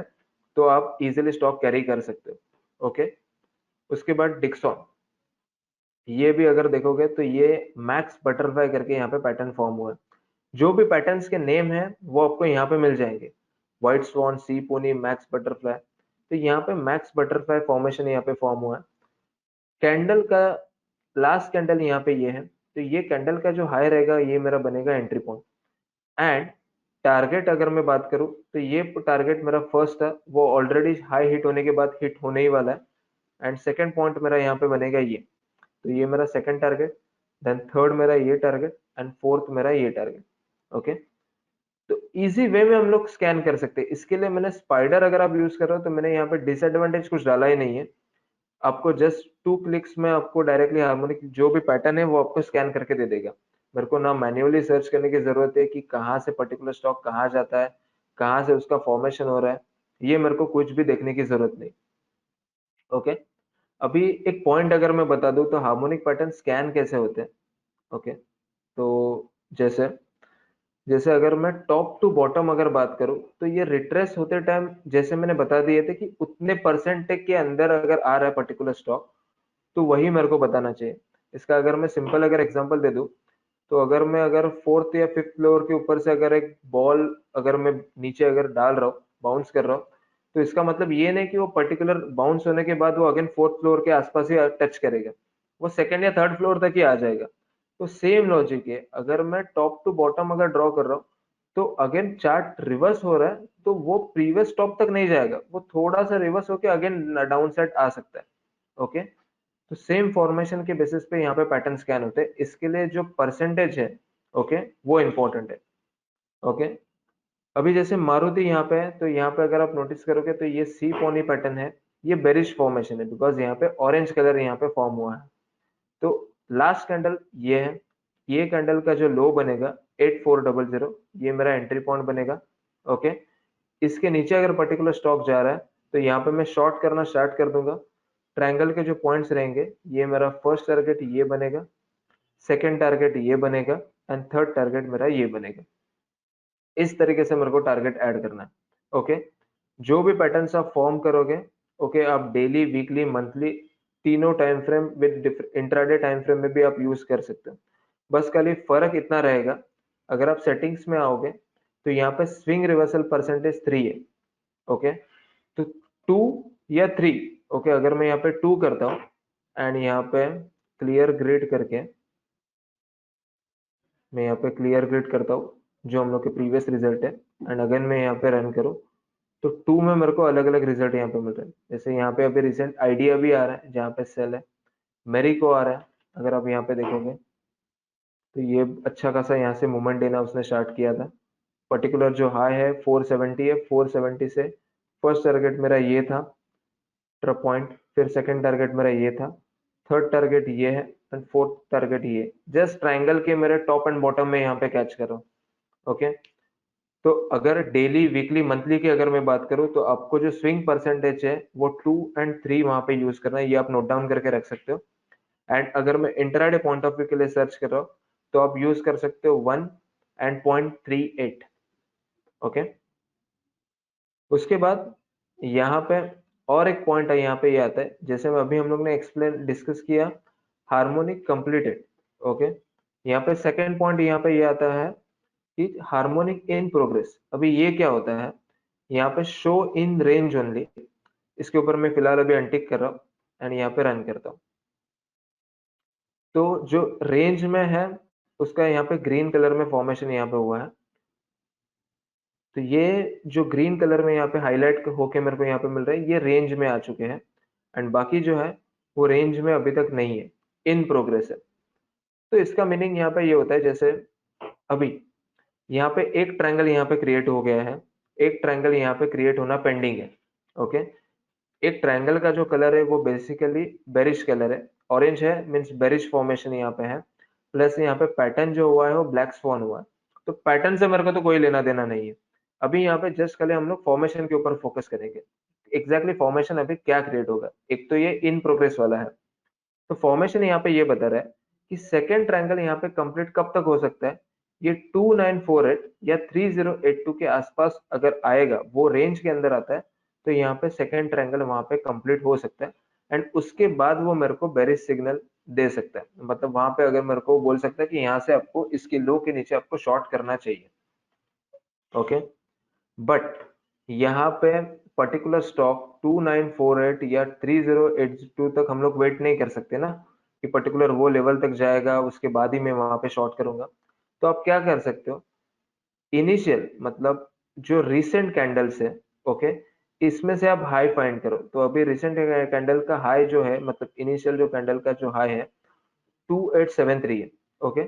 तो आप इजीली स्टॉक कैरी कर सकते हो। ओके, उसके बाद डिक्सॉन, ये भी अगर देखोगे तो ये मैक्स बटरफ्लाई करके यहाँ पे पैटर्न फॉर्म हुआ है। जो भी पैटर्न्स के नेम है वो आपको यहाँ पे मिल जाएंगे, व्हाइट स्वॉन, सी पोनी, मैक्स बटरफ्लाई। तो यहाँ पे मैक्स बटरफ्लाई फॉर्मेशन यहाँ पे फॉर्म हुआ है। कैंडल का लास्ट कैंडल यहाँ पे ये है, तो ये कैंडल का जो हाई रहेगा ये मेरा बनेगा एंट्री पॉइंट। एंड टारगेट अगर मैं बात करूं तो ये टारगेट मेरा फर्स्ट है, वो ऑलरेडी हाई हिट होने के बाद हिट होने ही वाला है। एंड सेकंड पॉइंट मेरा यहाँ पे बनेगा ये, तो ये मेरा सेकंड टारगेट, देन थर्ड मेरा ये टारगेट एंड फोर्थ मेरा ये टारगेट। ओके, तो इजी वे में हम लोग स्कैन कर सकते हैं। इसके लिए मैंने स्पाइडर अगर आप यूज कर रहे हो तो मैंने यहाँ पे डिसएडवांटेज कुछ डाला ही नहीं है। आपको जस्ट 2 क्लिक्स में आपको डायरेक्टली हार्मोनिक जो भी पैटर्न है वो आपको स्कैन करके दे देगा। मेरे को ना मैन्युअली सर्च करने की जरूरत है कि कहाँ से पर्टिकुलर स्टॉक कहाँ जाता है, कहाँ से उसका फॉर्मेशन हो रहा है, ये मेरे को कुछ भी देखने की जरूरत नहीं। ओके, अभी एक पॉइंट अगर मैं बता दूं तो हार्मोनिक पैटर्न स्कैन कैसे होते हैं। ओके, तो जैसे जैसे अगर मैं टॉप टू बॉटम अगर बात करूं तो ये रिट्रेस होते टाइम जैसे मैंने बता दिए थे कि उतने परसेंटेज के अंदर अगर आ रहा है पर्टिकुलर स्टॉक तो वही मेरे को बताना चाहिए। इसका अगर मैं सिंपल अगर एग्जांपल दे दूं तो अगर मैं अगर फोर्थ या फिफ्थ फ्लोर के ऊपर से अगर एक बॉल अगर मैं नीचे अगर डाल रहा हूँ, बाउंस कर रहा हूँ, तो इसका मतलब ये नहीं कि वो पर्टिकुलर बाउंस होने के बाद वो अगेन फोर्थ फ्लोर के आसपास ही टच करेगा, वो सेकंड या थर्ड फ्लोर तक ही आ जाएगा। तो सेम लॉजिक है, अगर मैं टॉप टू बॉटम अगर ड्रॉ कर रहा हूँ तो अगेन चार्ट रिवर्स हो रहा है तो वो प्रीवियस टॉप तक नहीं जाएगा, वो थोड़ा सा रिवर्स होके अगेन डाउन साइड आ सकता है। ओके, तो सेम फॉर्मेशन के बेसिस पे यहाँ पे पैटर्न स्कैन होते हैं, इसके लिए जो परसेंटेज है ओके वो इंपॉर्टेंट है। ओके, अभी जैसे मारुति यहाँ पे है तो यहाँ पे अगर आप नोटिस करोगे तो ये सी पोनी पैटर्न है, ये बेरिश फॉर्मेशन है बिकॉज यहाँ पे ऑरेंज कलर यहाँ पे फॉर्म हुआ है। तो लास्ट कैंडल ये है, ये कैंडल का जो लो बनेगा 8400, ये मेरा एंट्री पॉइंट बनेगा। ओके, इसके नीचे अगर पर्टिकुलर स्टॉक जा रहा है तो यहाँ पे मैं शॉर्ट करना स्टार्ट कर दूंगा। ट्रायंगल के जो पॉइंट्स रहेंगे, ये मेरा फर्स्ट टारगेट ये बनेगा, सेकंड टारगेट ये बनेगा एंड थर्ड टारगेट मेरा ये बनेगा। इस तरीके से मेरे को टारगेट ऐड करना है। ओके, जो भी पैटर्न्स आप फॉर्म करोगे ओके, आप डेली, वीकली, मंथली तीनों time frame with intraday time frame में भी आप यूज कर सकते हो। बस खाली फर्क इतना रहेगा, अगर आप सेटिंग्स में आओगे तो यहाँ पे स्विंग रिवर्सल परसेंटेज 3 है। ओके, तो 2 या 3, ओके, अगर मैं यहाँ पे 2 करता हूँ एंड यहाँ पे क्लियर ग्रिड करके मैं यहाँ पे क्लियर ग्रिड करता हूँ जो हम लोग के प्रीवियस रिजल्ट है एंड अगेन मैं यहाँ पे रन करूँ तो 2 में मेरे को अलग अलग रिजल्ट यहाँ पे मिल रहे हैं। जैसे यहाँ पे अभी रिसेंट आइडिया भी आ रहा है जहाँ पे सेल है, मेरी को आ रहा है। अगर आप यहाँ पे देखोगे तो ये अच्छा खासा यहाँ से मूवमेंट देना उसने स्टार्ट किया था। पर्टिकुलर जो हाई है 470 है, 470 से फर्स्ट टारगेट मेरा ये था ट्रप पॉइंट, फिर सेकंड टारगेट मेरा ये था, थर्ड टारगेट ये है एंड फोर्थ टारगेट ये। जस्ट ट्राइंगल के मेरे टॉप एंड बॉटम में यहाँ पे कैच कर रहा हूँ। ओके, तो अगर डेली, वीकली, मंथली की अगर मैं बात करूं तो आपको जो स्विंग परसेंटेज है वो 2 एंड 3 वहां पे यूज करना है, ये आप नोट डाउन करके रख सकते हो। एंड अगर मैं इंट्राडे पॉइंट ऑफ व्यू के लिए सर्च कर रहा हूँ तो आप यूज कर सकते हो 1 एंड 0.38। ओके, उसके बाद यहाँ पे और एक पॉइंट है, यहाँ पे ये आता है जैसे मैं अभी हम लोग ने एक्सप्लेन डिस्कस किया हार्मोनिक कंप्लीटेड। ओके, यहाँ पे सेकेंड पॉइंट यहाँ पे ये आता है कि हार्मोनिक इन प्रोग्रेस। अभी ये क्या होता है, यहाँ पे शो इन रेंज ओनली, इसके ऊपर मैं फिलहाल अभी अनटिक कर रहा हूँ एंड यहाँ पे रन करता हूँ। तो जो रेंज में है उसका यहाँ पे ग्रीन कलर में फॉर्मेशन यहाँ पे हुआ है, तो ये जो ग्रीन कलर में यहाँ पे हाईलाइट होके मेरे को यहाँ पे मिल रहा है ये रेंज में आ चुके हैं। एंड बाकी जो है वो रेंज में अभी तक नहीं है, इन प्रोग्रेस है। तो इसका मीनिंग यहाँ पे ये होता है जैसे अभी यहाँ पे एक ट्रायंगल यहाँ पे क्रिएट हो गया है, एक ट्रायंगल यहाँ पे क्रिएट होना पेंडिंग है। ओके, एक ट्रायंगल का जो कलर है वो बेसिकली बेरिश कलर है, ऑरेंज है मींस बेरिश फॉर्मेशन यहाँ पे है। प्लस यहाँ पे पैटर्न जो हुआ है वो ब्लैक स्वॉन हुआ है। तो पैटर्न से मेरे को तो कोई लेना देना नहीं है। अभी यहाँ पे जस्ट खाली हम लोग फॉर्मेशन के ऊपर फोकस करेंगे। एग्जैक्टली फॉर्मेशन अभी क्या क्रिएट होगा, एक तो ये इन प्रोग्रेस वाला है। तो फॉर्मेशन यहाँ पे ये बता रहा है कि सेकेंड ट्रायंगल यहाँ पे कंप्लीट कब तक हो सकता है। ये 2948 या 3082 के आसपास अगर आएगा, वो रेंज के अंदर आता है, तो यहाँ पे सेकेंड ट्रायंगल वहां पे कंप्लीट हो सकता है। एंड उसके बाद वो मेरे को बेरिश सिग्नल दे सकता है, मतलब वहां पे अगर मेरे को बोल सकता है कि यहाँ से आपको इसके लो के नीचे आपको शॉर्ट करना चाहिए। ओके, बट यहाँ पे पर्टिकुलर स्टॉक 2948 या 3082 तक हम लोग वेट नहीं कर सकते ना, कि पर्टिकुलर वो लेवल तक जाएगा उसके बाद ही मैं वहां पे शॉर्ट करूंगा। तो आप क्या कर सकते हो, इनिशियल मतलब जो रिसेंट कैंडल्स है, ओके, इसमें से आप हाई फाइंड करो। तो अभी रिसेंट कैंडल का हाई जो है, मतलब इनिशियल जो कैंडल का जो हाई है 2873 है। ओके,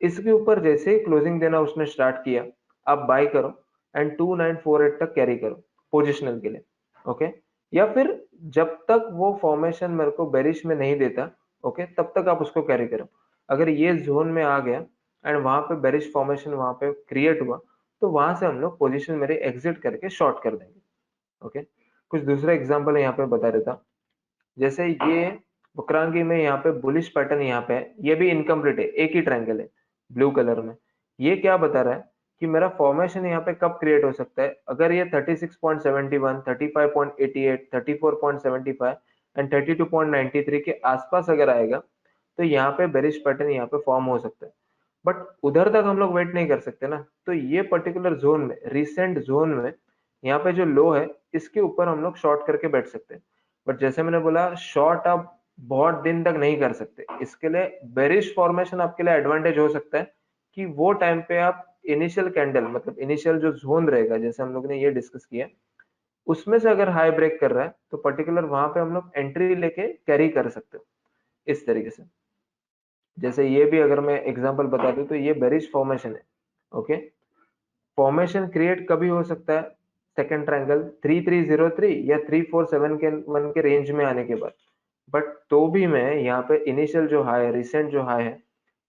इसके ऊपर जैसे ही क्लोजिंग देना उसने स्टार्ट किया, आप बाय करो एंड 2948 तक कैरी करो पोजिशनल के लिए। ओके, या फिर जब तक वो फॉर्मेशन मेरे को बेरिश में नहीं देता, ओके, तब तक आप उसको कैरी करो। अगर ये जोन में आ गया एंड वहां पे बेरिश फॉर्मेशन वहां पे क्रिएट हुआ, तो वहां से हम लोग पोजिशन मेरे एग्जिट करके शॉर्ट कर देंगे। ओके, कुछ दूसरा एग्जांपल यहाँ पे बता देता हूँ। जैसे ये वक्रांगी में यहाँ पे बुलिश पैटर्न यहाँ पे है, ये भी इनकम्प्लीट है, एक ही ट्रायंगल है ब्लू कलर में। ये क्या बता रहा है कि मेरा फॉर्मेशन यहाँ पे कब क्रिएट हो सकता है, अगर ये 36.71, 35.88, 34.75 एंड 32.93 के आसपास अगर आएगा, तो यहाँ पे बेरिश पैटर्न यहाँ पे फॉर्म हो सकता है। बट उधर तक हम लोग वेट नहीं कर सकते ना, तो ये पर्टिकुलर जोन में, रिसेंट जोन में, यहाँ पे जो लो है इसके ऊपर हम लोग शॉर्ट करके बैठ सकते हैं। बट जैसे मैंने बोला, शॉर्ट आप बहुत दिन तक नहीं कर सकते, इसके लिए बेरिश फॉर्मेशन आपके लिए एडवांटेज हो सकता है कि वो टाइम पे आप इनिशियल कैंडल, मतलब इनिशियल जो जोन रहेगा, जैसे हम लोग ने ये डिस्कस किया, उसमें से अगर हाई ब्रेक कर रहा है तो पर्टिकुलर वहां पे हम लोग एंट्री लेके कैरी कर सकते हो इस तरीके से। जैसे ये भी अगर मैं एग्जांपल बता दूं, तो ये बेरिश फॉर्मेशन है। ओके, फॉर्मेशन क्रिएट कभी हो सकता है, सेकंड ट्रायंगल 3303 या 347 के वन के रेंज में आने के बाद। बट तो भी मैं यहाँ पे इनिशियल जो हाई है, रिसेंट जो हाई है,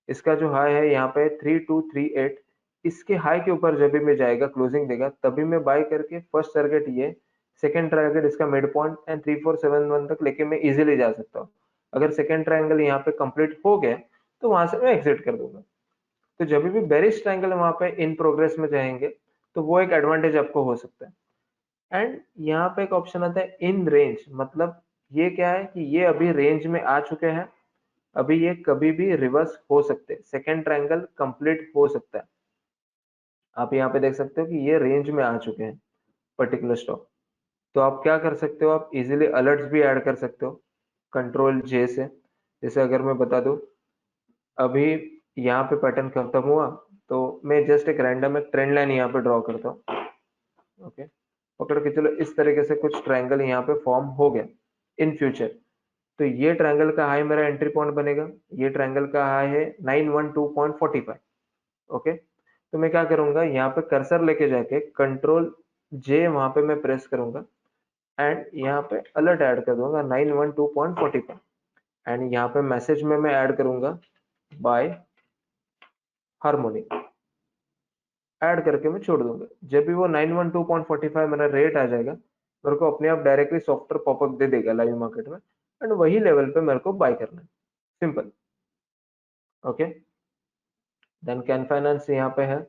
इसका जो हाई है यहाँ पे 3238, इसके हाई के ऊपर जब भी मैं जाएगा क्लोजिंग देगा, तभी मैं बाय करके फर्स्ट टारगेट ये, सेकंड टारगेट इसका मिड पॉइंट एंड 3471 तक लेके मैं इजीली जा सकता हूँ। अगर सेकंड ट्रायंगल यहाँ पे कंप्लीट हो गया, तो वहां से मैं एग्जिट कर दूंगा। तो जब भी बेरिश ट्रायंगल वहां पे इन प्रोग्रेस में जाएंगे, तो वो एक एडवांटेज आपको हो सकता है। एंड यहाँ पे एक ऑप्शन आता है इन रेंज, मतलब ये क्या है कि ये अभी रेंज में आ चुके हैं, अभी ये कभी भी रिवर्स हो सकते हैं, सेकेंड ट्रायंगल कंप्लीट हो सकता है। आप यहाँ पे देख सकते हो कि ये रेंज में आ चुके हैं पर्टिकुलर स्टॉक। तो आप क्या कर सकते हो, आप इजीली अलर्ट्स भी ऐड कर सकते हो कंट्रोल जे से। जैसे अगर मैं बता दूं, अभी यहाँ पे पैटर्न खत्म हुआ, तो मैं जस्ट एक रैंडम एक ट्रेंड लाइन यहाँ पे ड्रॉ करता हूँ। ओके, पकड़ के चलो, इस तरीके से कुछ ट्रायंगल यहाँ पे फॉर्म हो गया इन फ्यूचर। तो ये ट्रायंगल का हाई मेरा एंट्री पॉइंट बनेगा, ये ट्रायंगल का हाई है 912.45। ओके, तो मैं क्या करूंगा, यहाँ पे कर्सर लेके जाके कंट्रोल जे वहां पे मैं प्रेस करूंगा एंड यहाँ पे अलर्ट ऐड कर दूंगा 912.45। एंड यहाँ पे मैसेज में मैं ऐड करूंगा बाय हार्मोनिक, ऐड करके मैं छोड़ दूंगा। जब भी वो 912.45 मेरा रेट आ जाएगा, मेरे को अपने आप डायरेक्टली सॉफ्टवेयर पॉपअप दे देगा लाइव मार्केट में, एंड वही लेवल पे मेरे को बाय करना है, simple. Okay, then can finance यहाँ पे है।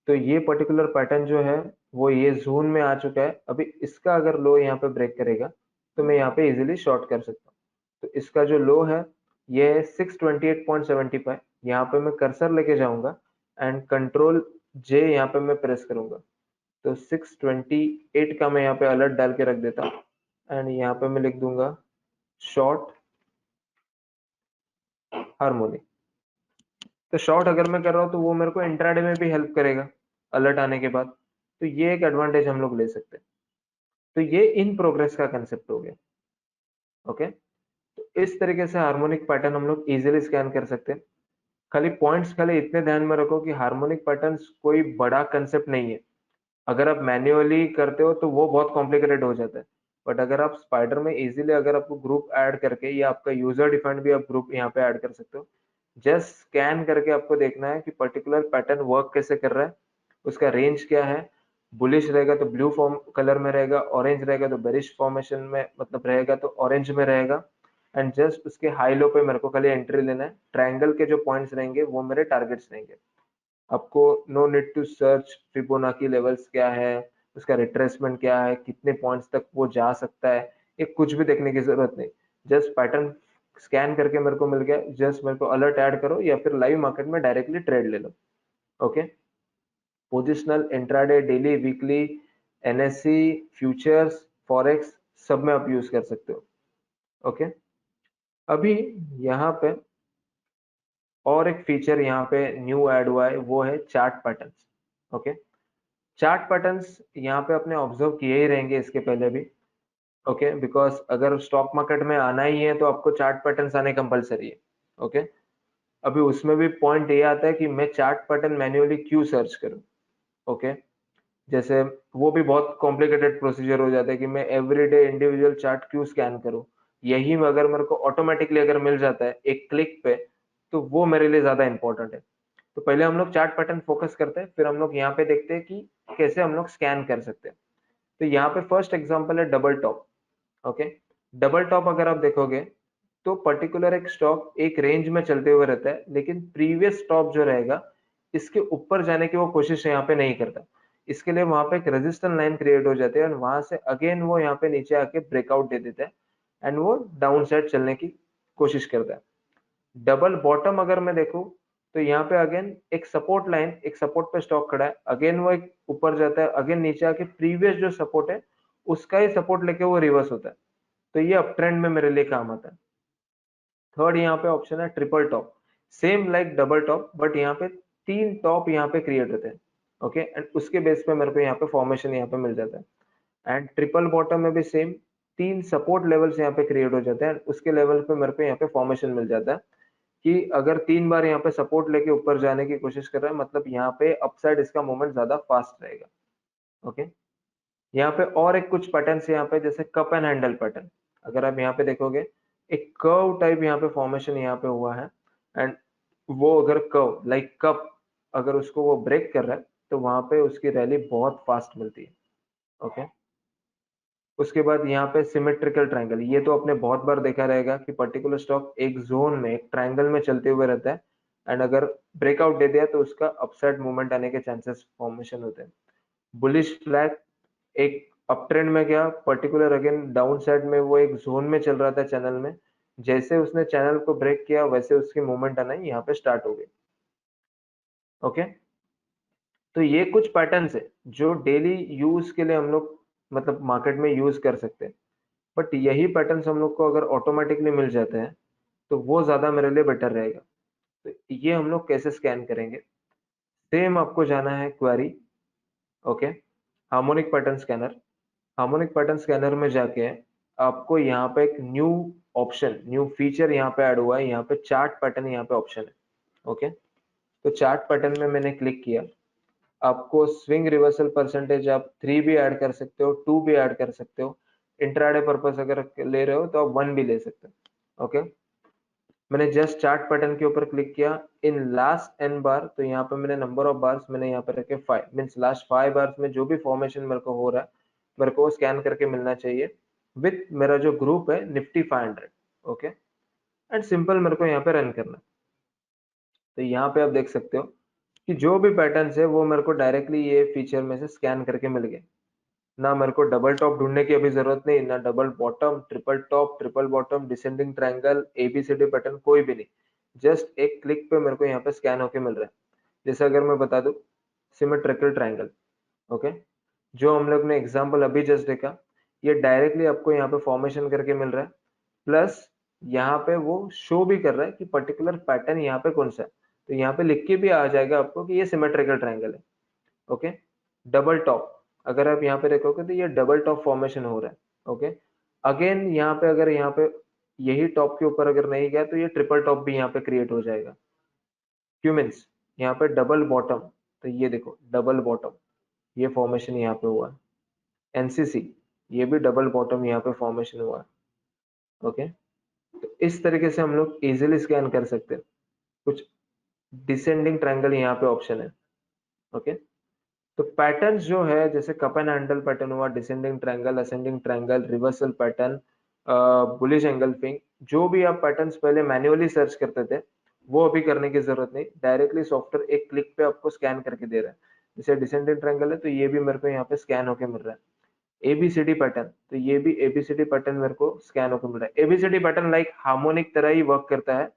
तो ये पर्टिकुलर पैटर्न जो है वो ये जोन में आ चुका है, अभी इसका अगर लो यहाँ पे ब्रेक करेगा, तो मैं यहाँ पे इजीली शॉर्ट कर सकता हूँ। तो इसका जो लो है ये है 628.75, यहाँ पे मैं कर्सर लेके जाऊंगा एंड कंट्रोल जे यहाँ पे मैं प्रेस करूंगा। तो 628 का मैं यहाँ पे अलर्ट डाल के रख देता हूँ एंड यहाँ पे मैं लिख दूंगा शॉर्ट हार्मोनिक। तो शॉर्ट अगर मैं कर रहा हूँ तो वो मेरे को इंट्राडे में भी हेल्प करेगा अलर्ट आने के बाद। तो ये एक एडवांटेज हम लोग ले सकते हैं। तो ये इन प्रोग्रेस का कंसेप्ट हो गया। ओके, तो इस तरीके से हार्मोनिक पैटर्न हम लोग इजीली स्कैन कर सकते हैं। खाली पॉइंट्स खाली इतने ध्यान में रखो कि हार्मोनिक पैटर्न्स कोई बड़ा कंसेप्ट नहीं है। अगर आप मैन्युअली करते हो तो वो बहुत कॉम्प्लिकेटेड हो जाता है। बट अगर आप स्पाइडर में इजीली, अगर आपको ग्रुप ऐड करके या आपका यूजर डिफाइंड भी आप ग्रुप यहाँ पे ऐड कर सकते हो, जस्ट स्कैन करके आपको देखना है कि पर्टिकुलर पैटर्न वर्क कैसे कर रहा है, उसका रेंज क्या है। बुलिश रहेगा तो ब्लू फॉर्म कलर में रहेगा, ऑरेंज रहेगा तो बेरिश फॉर्मेशन में मतलब रहेगा तो ऑरेंज में रहेगा। एंड जस्ट उसके हाई लो पे मेरे को खाली एंट्री लेना है। ट्रायंगल के जो पॉइंट्स रहेंगे वो मेरे टारगेट्स रहेंगे। आपको no need to search Fibonacci levels क्या है, उसका रिट्रेसमेंट क्या है, कितने पॉइंट्स तक वो जा सकता है, ये कुछ भी देखने की जरूरत नहीं। जस्ट पैटर्न स्कैन करके मेरे को मिल गया, जस्ट मेरे को अलर्ट ऐड करो या फिर लाइव मार्केट में डायरेक्टली ट्रेड ले लो। Okay, positional, intraday, daily, weekly, NSC, futures, forex, सब में आप यूज कर सकते हो। ओके, अभी यहाँ पे और एक फीचर यहाँ पे न्यू ऐड हुआ है, वो है chart patterns. Okay, chart patterns यहाँ पे अपने ऑब्जर्व किए ही रहेंगे इसके पहले भी। ओके, बिकॉज अगर स्टॉक मार्केट में आना ही है तो आपको चार्ट पैटर्न्स आने कंपलसरी है। ओके, अभी उसमें भी पॉइंट ये आता है कि मैं चार्ट पैटर्न मैन्युअली क्यों सर्च करूं। ओके, जैसे वो भी बहुत कॉम्प्लिकेटेड प्रोसीजर हो जाता है कि मैं एवरीडे इंडिविजुअल चार्ट क्यों स्कैन करूं। यही अगर मेरे को ऑटोमेटिकली अगर मिल जाता है एक क्लिक पे, तो वो मेरे लिए ज्यादा इंपॉर्टेंट है। तो पहले हम लोग चार्ट पैटर्न फोकस करते हैं, फिर हम लोग यहाँ पे देखते हैं कि कैसे हम लोग स्कैन कर सकते हैं। तो यहाँ पे फर्स्ट एग्जांपल है double top. Okay, double top अगर आप देखोगे तो पर्टिकुलर एक स्टॉक एक रेंज में चलते हुए रहता है, लेकिन प्रीवियस टॉप जो रहेगा इसके ऊपर जाने की वो कोशिश यहाँ पे नहीं करता। इसके लिए वहां पे एक रेजिस्टेंस लाइन क्रिएट हो जाती है और वहां से अगेन वो यहाँ पे नीचे आके ब्रेकआउट दे देता है एंड वो डाउन साइड चलने की कोशिश करता है। डबल बॉटम अगर मैं देखूं तो यहाँ पे अगेन एक सपोर्ट लाइन, एक सपोर्ट पे स्टॉक खड़ा है, अगेन वो एक ऊपर जाता है, अगेन नीचे आके प्रीवियस जो सपोर्ट है उसका ही सपोर्ट लेके वो रिवर्स होता है। तो ये अप ट्रेंड में मेरे लिए काम आता है। थर्ड यहाँ पे ऑप्शन है triple top, same like double top but यहाँ पे तीन टॉप यहाँ पे क्रिएट होते हैं। ओके, एंड उसके बेस पे मेरे को यहाँ पे फॉर्मेशन यहाँ पे मिल जाता है। एंड ट्रिपल बॉटम में भी सेम, तीन सपोर्ट लेवल्स यहाँ पे क्रिएट हो जाते हैं, उसके लेवल पे मेरे को यहाँ पे फॉर्मेशन मिल जाता है कि अगर तीन बार यहाँ पे सपोर्ट लेके ऊपर जाने की कोशिश कर रहा है, मतलब यहाँ पे अपसाइड इसका मूवमेंट ज्यादा फास्ट रहेगा। ओके, यहाँ पे और एक कुछ पैटर्न यहाँ पे जैसे कप एंड हैंडल पैटर्न, अगर आप यहाँ पे देखोगे एक कर्व टाइप यहाँ पे फॉर्मेशन यहाँ पे हुआ है। एंड वो अगर कर्व लाइक कप अगर उसको वो ब्रेक कर रहा है तो वहां पे उसकी रैली बहुत फास्ट मिलती है। ओके, उसके बाद यहाँ पे सिमेट्रिकल ट्रायंगल, ये तो आपने बहुत बार देखा रहेगा कि पर्टिकुलर स्टॉक एक जोन में एक ट्रायंगल में चलते हुए रहता है एंड अगर ब्रेकआउट दे दिया तो उसका अपसाइड मूवमेंट आने के चांसेस फॉर्मेशन होते हैं। बुलिश फ्लैग, एक अप ट्रेंड में गया पर्टिकुलर, अगेन डाउन साइड में वो एक जोन में चल रहा था चैनल में, जैसे उसने चैनल को ब्रेक किया वैसे उसकी मूवमेंट आना यहाँ पे स्टार्ट हो गई। ओके, तो ये कुछ पैटर्न्स है जो डेली यूज के लिए हम लोग मतलब मार्केट में यूज कर सकते हैं। बट यही पैटर्न्स हम लोग को अगर ऑटोमेटिकली मिल जाते हैं तो वो ज्यादा मेरे लिए बेटर रहेगा। तो ये हम लोग कैसे स्कैन करेंगे, सेम आपको जाना है query. Okay, harmonic pattern scanner, harmonic pattern scanner में जाके आपको यहाँ पे एक न्यू ऑप्शन, न्यू फीचर यहाँ पे ऐड हुआ है, यहाँ पे चार्ट पैटर्न यहाँ पे ऑप्शन है। ओके, तो चार्ट पैटर्न में मैंने क्लिक किया, आपको स्विंग रिवर्सल परसेंटेज आप 3 भी ऐड कर सकते हो, 2 भी ऐड कर सकते हो। इंट्राडे पर्पस अगर ले रहे हो तो आप 1 भी ले सकते हो। ओके, मैंने जस्ट चार्ट पैटर्न के ऊपर क्लिक किया, इन लास्ट एन बार, तो यहाँ पे मैंने नंबर ऑफ बार्स मैंने यहाँ पे रखे 5, मीन्स लास्ट 5 बार्स में जो भी फॉर्मेशन मेरे को हो रहा है मेरे को स्कैन करके मिलना चाहिए विथ मेरा जो ग्रुप है निफ्टी 500। ओके, एंड सिंपल मेरे को यहाँ पे रन करना है। तो यहाँ पे आप देख सकते हो कि जो भी पैटर्न्स है वो मेरे को डायरेक्टली ये फीचर में से स्कैन करके मिल गए। ना मेरे को डबल टॉप ढूंढने की अभी जरूरत नहीं, ना double bottom, triple top, triple bottom, descending triangle, ABCD pattern, कोई भी नहीं। जस्ट एक क्लिक पे मेरे को यहाँ पे स्कैन होके मिल रहा है। जैसे अगर मैं बता दूं सिमेट्रिकल ट्रायंगल। ओके, जो हम लोग ने एग्जांपल अभी जस्ट देखा, ये डायरेक्टली आपको यहाँ पे फॉर्मेशन करके मिल रहा है, प्लस यहाँ पे वो शो भी कर रहा है कि पर्टिकुलर पैटर्न यहाँ पे कौन सा है। तो यहाँ पे लिख के भी आ जाएगा आपको कि ये सिमेट्रिकल ट्रायंगल है। ओके, डबल टॉप, अगर आप यहाँ पे देखोगे तो ये डबल टॉप फॉर्मेशन हो रहा है। ओके, अगेन यहाँ पे अगर यहाँ पे यही टॉप के ऊपर अगर नहीं गया तो ये ट्रिपल टॉप भी यहाँ पे क्रिएट हो जाएगा। क्यों, मीन्स यहाँ पे डबल बॉटम, तो ये देखो डबल बॉटम, ये फॉर्मेशन यहाँ पे हुआ है। एनसीसी, ये भी डबल बॉटम यहाँ पे फॉर्मेशन हुआ है। ओके, तो इस तरीके से हम लोग इजिली स्कैन कर सकते हैं। कुछ डिसेंडिंग ट्रायंगल यहाँ पे ऑप्शन है। ओके, तो पैटर्न्स जो है जैसे कप एंड हैंडल पैटर्न हुआ, descending triangle, ascending triangle, reversal pattern, bullish engulfing, जो भी आप पैटर्न्स पहले मैन्युअली सर्च करते थे वो अभी करने की जरूरत नहीं, डायरेक्टली सॉफ्टवेयर एक क्लिक पे आपको स्कैन करके दे रहा है। जैसे डिसेंडिंग ट्रायंगल है तो ये भी मेरे को यहाँ पे स्कैन होके मिल रहा है। एबीसीडी पैटर्न, तो ये भी एबीसीडी पैटर्न मेरे को स्कैन होकर मिल रहा है। एबीसीडी पैटर्न लाइक हार्मोनिक तरह ही वर्क करता है,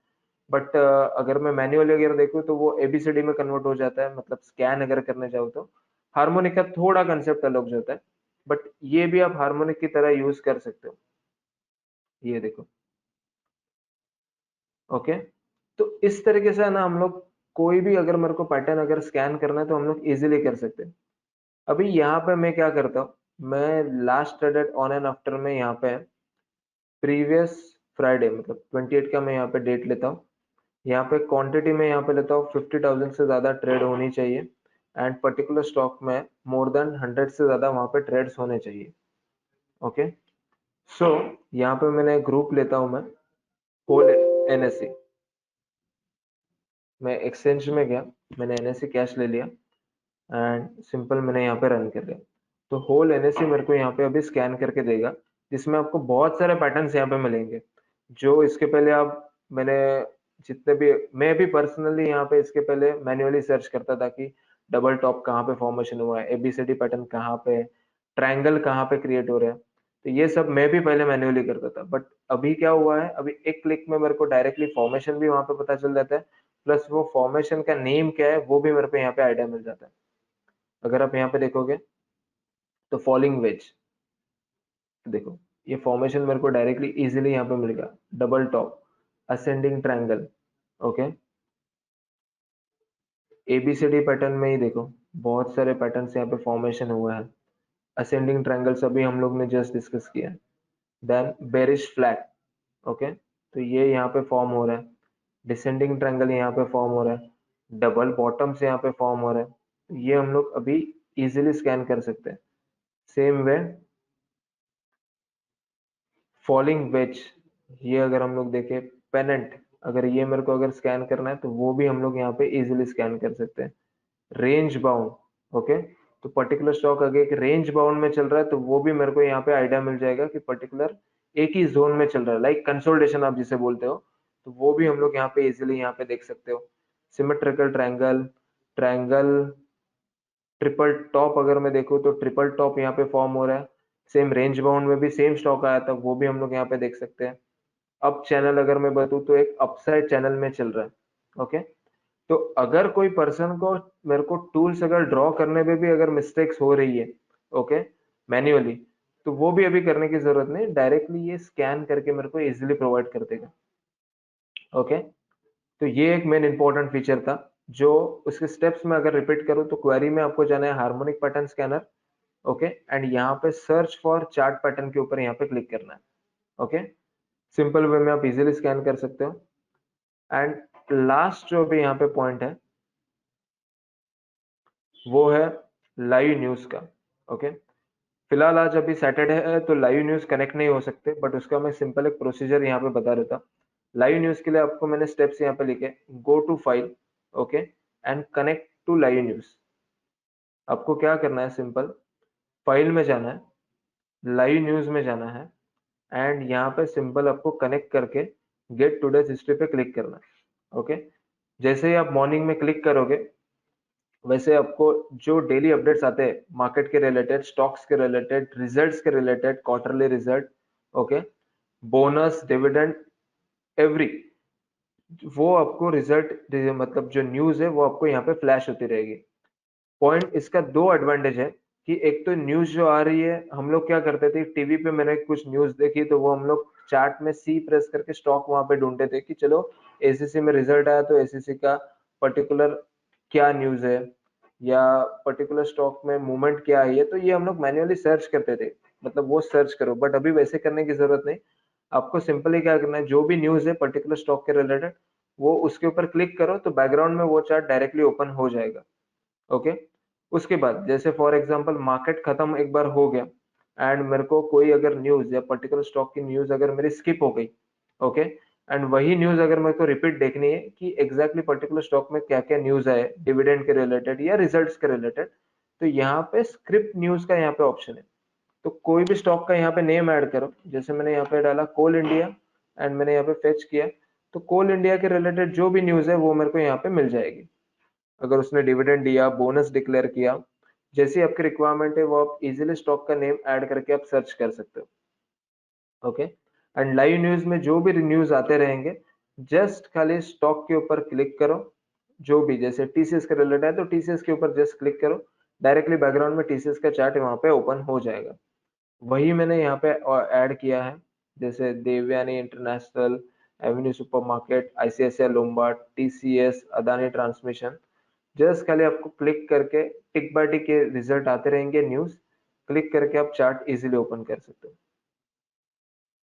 बट अगर मैं मैन्युअली अगर देखूँ तो वो एबीसीडी में कन्वर्ट हो जाता है, मतलब स्कैन अगर करने जाऊँ तो हार्मोनिक का थोड़ा कंसेप्ट अलग हो जाता है, बट ये भी आप हार्मोनिक की तरह यूज कर सकते हो। ये देखो। ओके, तो इस तरीके से ना हम लोग कोई भी अगर मेरे को पैटर्न अगर स्कैन करना है तो हम लोग इजीली कर सकते हैं। अभी यहाँ पे मैं क्या करता हूँ, मैं last traded on and after में यहाँ पे प्रीवियस फ्राइडे मतलब 28 का मैं यहाँ पे डेट लेता हूँ। यहाँ पे क्वांटिटी में यहाँ पे लेता हूँ 50,000 से ज्यादा ट्रेड होनी चाहिए, एंड पर्टिकुलर स्टॉक में मोर देन 100 से ज्यादा वहां पे ट्रेड्स होने चाहिए। ओके, सो यहाँ पे मैंने ग्रुप लेता हूँ मैं होल एनएससी, मैं एक्सचेंज में गया, मैंने एनएससी कैश ले लिया एंड सिंपल मैंने यहाँ पे रन कर लिया। तो होल एनएससी मेरे को यहाँ पे अभी स्कैन करके देगा, जिसमें आपको बहुत सारे पैटर्न्स यहाँ पे मिलेंगे जो इसके पहले आप मैंने जितने भी मैं भी पर्सनली यहाँ पे इसके पहले मैन्युअली सर्च करता था कि डबल टॉप कहाँ पे फॉर्मेशन हुआ है, एबीसीडी पैटर्न कहाँ पे, ट्रायंगल कहाँ पे क्रिएट हो रहा है, तो ये सब मैं भी पहले मैन्युअली करता था। बट अभी क्या हुआ है, अभी एक क्लिक में मेरे को डायरेक्टली फॉर्मेशन भी वहां पे पता चल जाता है, प्लस वो फॉर्मेशन का नेम क्या है वो भी मेरे को यहाँ पे आइडिया मिल जाता है। अगर आप यहाँ पे देखोगे तो फॉलिंग वेज देखो, ये फॉर्मेशन मेरे को डायरेक्टली इजीली यहाँ पे मिल गया। Double top, ascending triangle, okay, ABCD pattern में ही देखो बहुत सारे पैटर्न्स यहाँ पे फॉर्मेशन हुआ है। असेंडिंग ट्रायंगल्स अभी हम लोग ने जस्ट डिस्कस किया। देन बेरिश फ्लैग, ओके, तो ये यहाँ पे फॉर्म हो रहा है। डिसेंडिंग ट्रायंगल यहाँ पे फॉर्म हो रहा है, डबल बॉटम से यहाँ पे फॉर्म हो रहा है, तो ये हम लोग अभी इजीली स्कैन कर सकते हैं। सेम वे फॉलिंग वेज, ये अगर हम लोग देखें पेनेंट, अगर ये मेरे को अगर स्कैन करना है तो वो भी हम लोग यहाँ पे इजीली स्कैन कर सकते हैं। रेंज बाउंड, ओके, तो पर्टिकुलर स्टॉक अगर एक रेंज बाउंड में चल रहा है तो वो भी मेरे को यहाँ पे आइडिया मिल जाएगा कि पर्टिकुलर एक ही जोन में चल रहा है, लाइक कंसोलिडेशन आप जिसे बोलते हो, तो वो भी हम लोग यहाँ पे इजीली यहाँ पे देख सकते हो। Symmetrical triangle, triangle triple top, अगर मैं देखूँ तो ट्रिपल टॉप यहाँ पे फॉर्म हो रहा है। सेम रेंज बाउंड में भी सेम स्टॉक आया था, वो भी हम लोग यहाँ पे देख सकते हैं। अप चैनल अगर मैं बताऊँ तो एक अपसाइड चैनल में चल रहा है। ओके, तो अगर कोई पर्सन को मेरे को टूल्स अगर ड्रॉ करने में भी अगर मिस्टेक्स हो रही है, ओके, मैन्युअली, तो वो भी अभी करने की जरूरत नहीं, डायरेक्टली ये स्कैन करके मेरे को इजीली प्रोवाइड कर देगा। ओके, तो ये एक मेन इंपॉर्टेंट फीचर था जो उसके स्टेप्स में अगर रिपीट करूँ तो क्वेरी में आपको जाना है harmonic pattern scanner, okay, and यहाँ पे सर्च फॉर चार्ट पैटर्न के ऊपर यहाँ पे क्लिक करना है। ओके, सिंपल वे में आप इजीली स्कैन कर सकते हो। एंड लास्ट जो भी यहाँ पे पॉइंट है वो है लाइव न्यूज का। ओके, फिलहाल आज अभी सैटरडे है तो लाइव न्यूज कनेक्ट नहीं हो सकते, बट उसका मैं सिंपल एक प्रोसीजर यहाँ पे बता देता। लाइव न्यूज के लिए आपको मैंने स्टेप्स यहाँ पे लिखे, go to file, okay, and connect to live news. आपको क्या करना है, सिंपल फाइल में जाना है, लाइव न्यूज में जाना है, एंड यहाँ पे सिंपल आपको कनेक्ट करके गेट टूडेज हिस्ट्री पे क्लिक करना है। ओके, जैसे ही आप मॉर्निंग में क्लिक करोगे वैसे आपको जो डेली अपडेट्स आते हैं मार्केट के रिलेटेड, स्टॉक्स के रिलेटेड, रिजल्ट्स के related, quarterly result, okay, bonus, dividend, every, वो आपको रिजल्ट मतलब जो न्यूज है वो आपको यहाँ पे फ्लैश होती रहेगी। पॉइंट इसका दो एडवांटेज है कि एक तो न्यूज जो आ रही है, हम लोग क्या करते थे टीवी पे, मैंने कुछ न्यूज देखी तो वो हम लोग चार्ट में सी प्रेस करके स्टॉक वहां पे ढूंढते थे कि चलो एसीसी में रिजल्ट आया तो एसीसी का पर्टिकुलर क्या न्यूज है या पर्टिकुलर स्टॉक में मूवमेंट क्या है, तो ये हम लोग मैन्युअली सर्च करते थे, मतलब वो सर्च करो, बट अभी वैसे करने की जरूरत नहीं। आपको सिंपली क्या करना है, जो भी न्यूज है पर्टिकुलर स्टॉक के रिलेटेड वो उसके ऊपर क्लिक करो तो बैकग्राउंड में वो चार्ट डायरेक्टली ओपन हो जाएगा। ओके, उसके बाद जैसे फॉर एग्जांपल मार्केट खत्म एक बार हो गया एंड मेरे को कोई अगर न्यूज या पर्टिकुलर स्टॉक की न्यूज अगर मेरी स्किप हो गई, ओके, एंड वही न्यूज अगर मेरे को रिपीट देखनी है कि एग्जैक्टली पर्टिकुलर स्टॉक में क्या क्या न्यूज है डिविडेंड के रिलेटेड या रिजल्ट्स के रिलेटेड, तो यहाँ पे स्क्रिप्ट न्यूज का यहाँ पे ऑप्शन है। तो कोई भी स्टॉक का यहाँ पे नेम ऐड करो, जैसे मैंने यहाँ पे डाला कोल इंडिया एंड मैंने यहाँ पे फेच किया, तो कोल इंडिया के रिलेटेड जो भी न्यूज है वो मेरे को यहाँ पे मिल जाएगी। अगर उसने डिविडेंड दिया, बोनस डिक्लेयर किया, जैसी आपकी रिक्वायरमेंट है वो आप इजीली स्टॉक का नेम ऐड करके आप सर्च कर सकते हो। ओके, एंड लाइव न्यूज में जो भी न्यूज आते रहेंगे, जस्ट खाली स्टॉक के ऊपर क्लिक करो, जो भी जैसे टीसीएस के रिलेटेड है तो टीसीएस के ऊपर जस्ट क्लिक करो, डायरेक्टली बैकग्राउंड में टीसीएस का चार्ट वहां पे ओपन हो जाएगा। वही मैंने यहाँ पे ऐड किया है, जैसे Devyani international, avenue supermarket, ICICI Lombard, TCS, Adani transmission. Just खाली आपको क्लिक करके टिक बाय टिक के रिजल्ट आते रहेंगे न्यूज, क्लिक करके आप चार्ट इजीली ओपन कर सकते हो।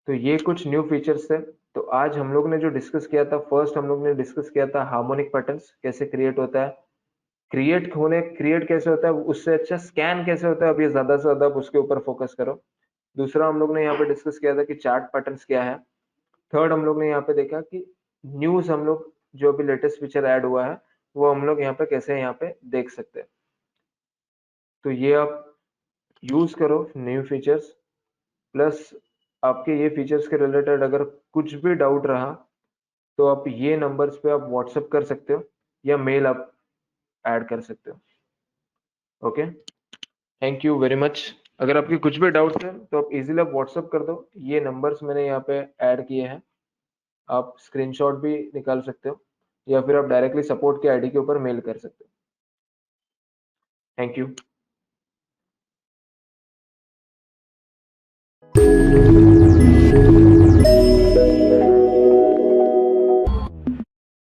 तो ये कुछ न्यू फीचर्स थे। तो आज हम लोग ने जो डिस्कस किया था, फर्स्ट हम लोग ने डिस्कस किया था हार्मोनिक पैटर्न्स कैसे क्रिएट होता है, क्रिएट कैसे होता है, उससे अच्छा स्कैन कैसे होता है, अब ये ज्यादा से ज्यादा आप उसके ऊपर फोकस करो। दूसरा हम लोग ने यहाँ पे डिस्कस किया था कि चार्ट पैटर्न्स क्या है। थर्ड हम लोग ने यहाँ पे देखा कि न्यूज हम लोग जो अभी लेटेस्ट फीचर ऐड हुआ है वो हम लोग यहाँ पे कैसे यहाँ पे देख सकते हैं। तो ये आप यूज करो न्यू फीचर्स, प्लस आपके ये फीचर्स के रिलेटेड अगर कुछ भी डाउट रहा तो आप ये नंबर्स पे आप व्हाट्सएप कर सकते हो या मेल आप ऐड कर सकते हो। Okay, thank you very much. अगर आपके कुछ भी डाउट्स हैं तो आप इजीली आप व्हाट्सएप कर दो, ये नंबर्स मैंने यहाँ पे ऐड किए हैं, आप स्क्रीनशॉट भी निकाल सकते हो या फिर आप डायरेक्टली सपोर्ट के आईडी के ऊपर मेल कर सकते हो। Thank you.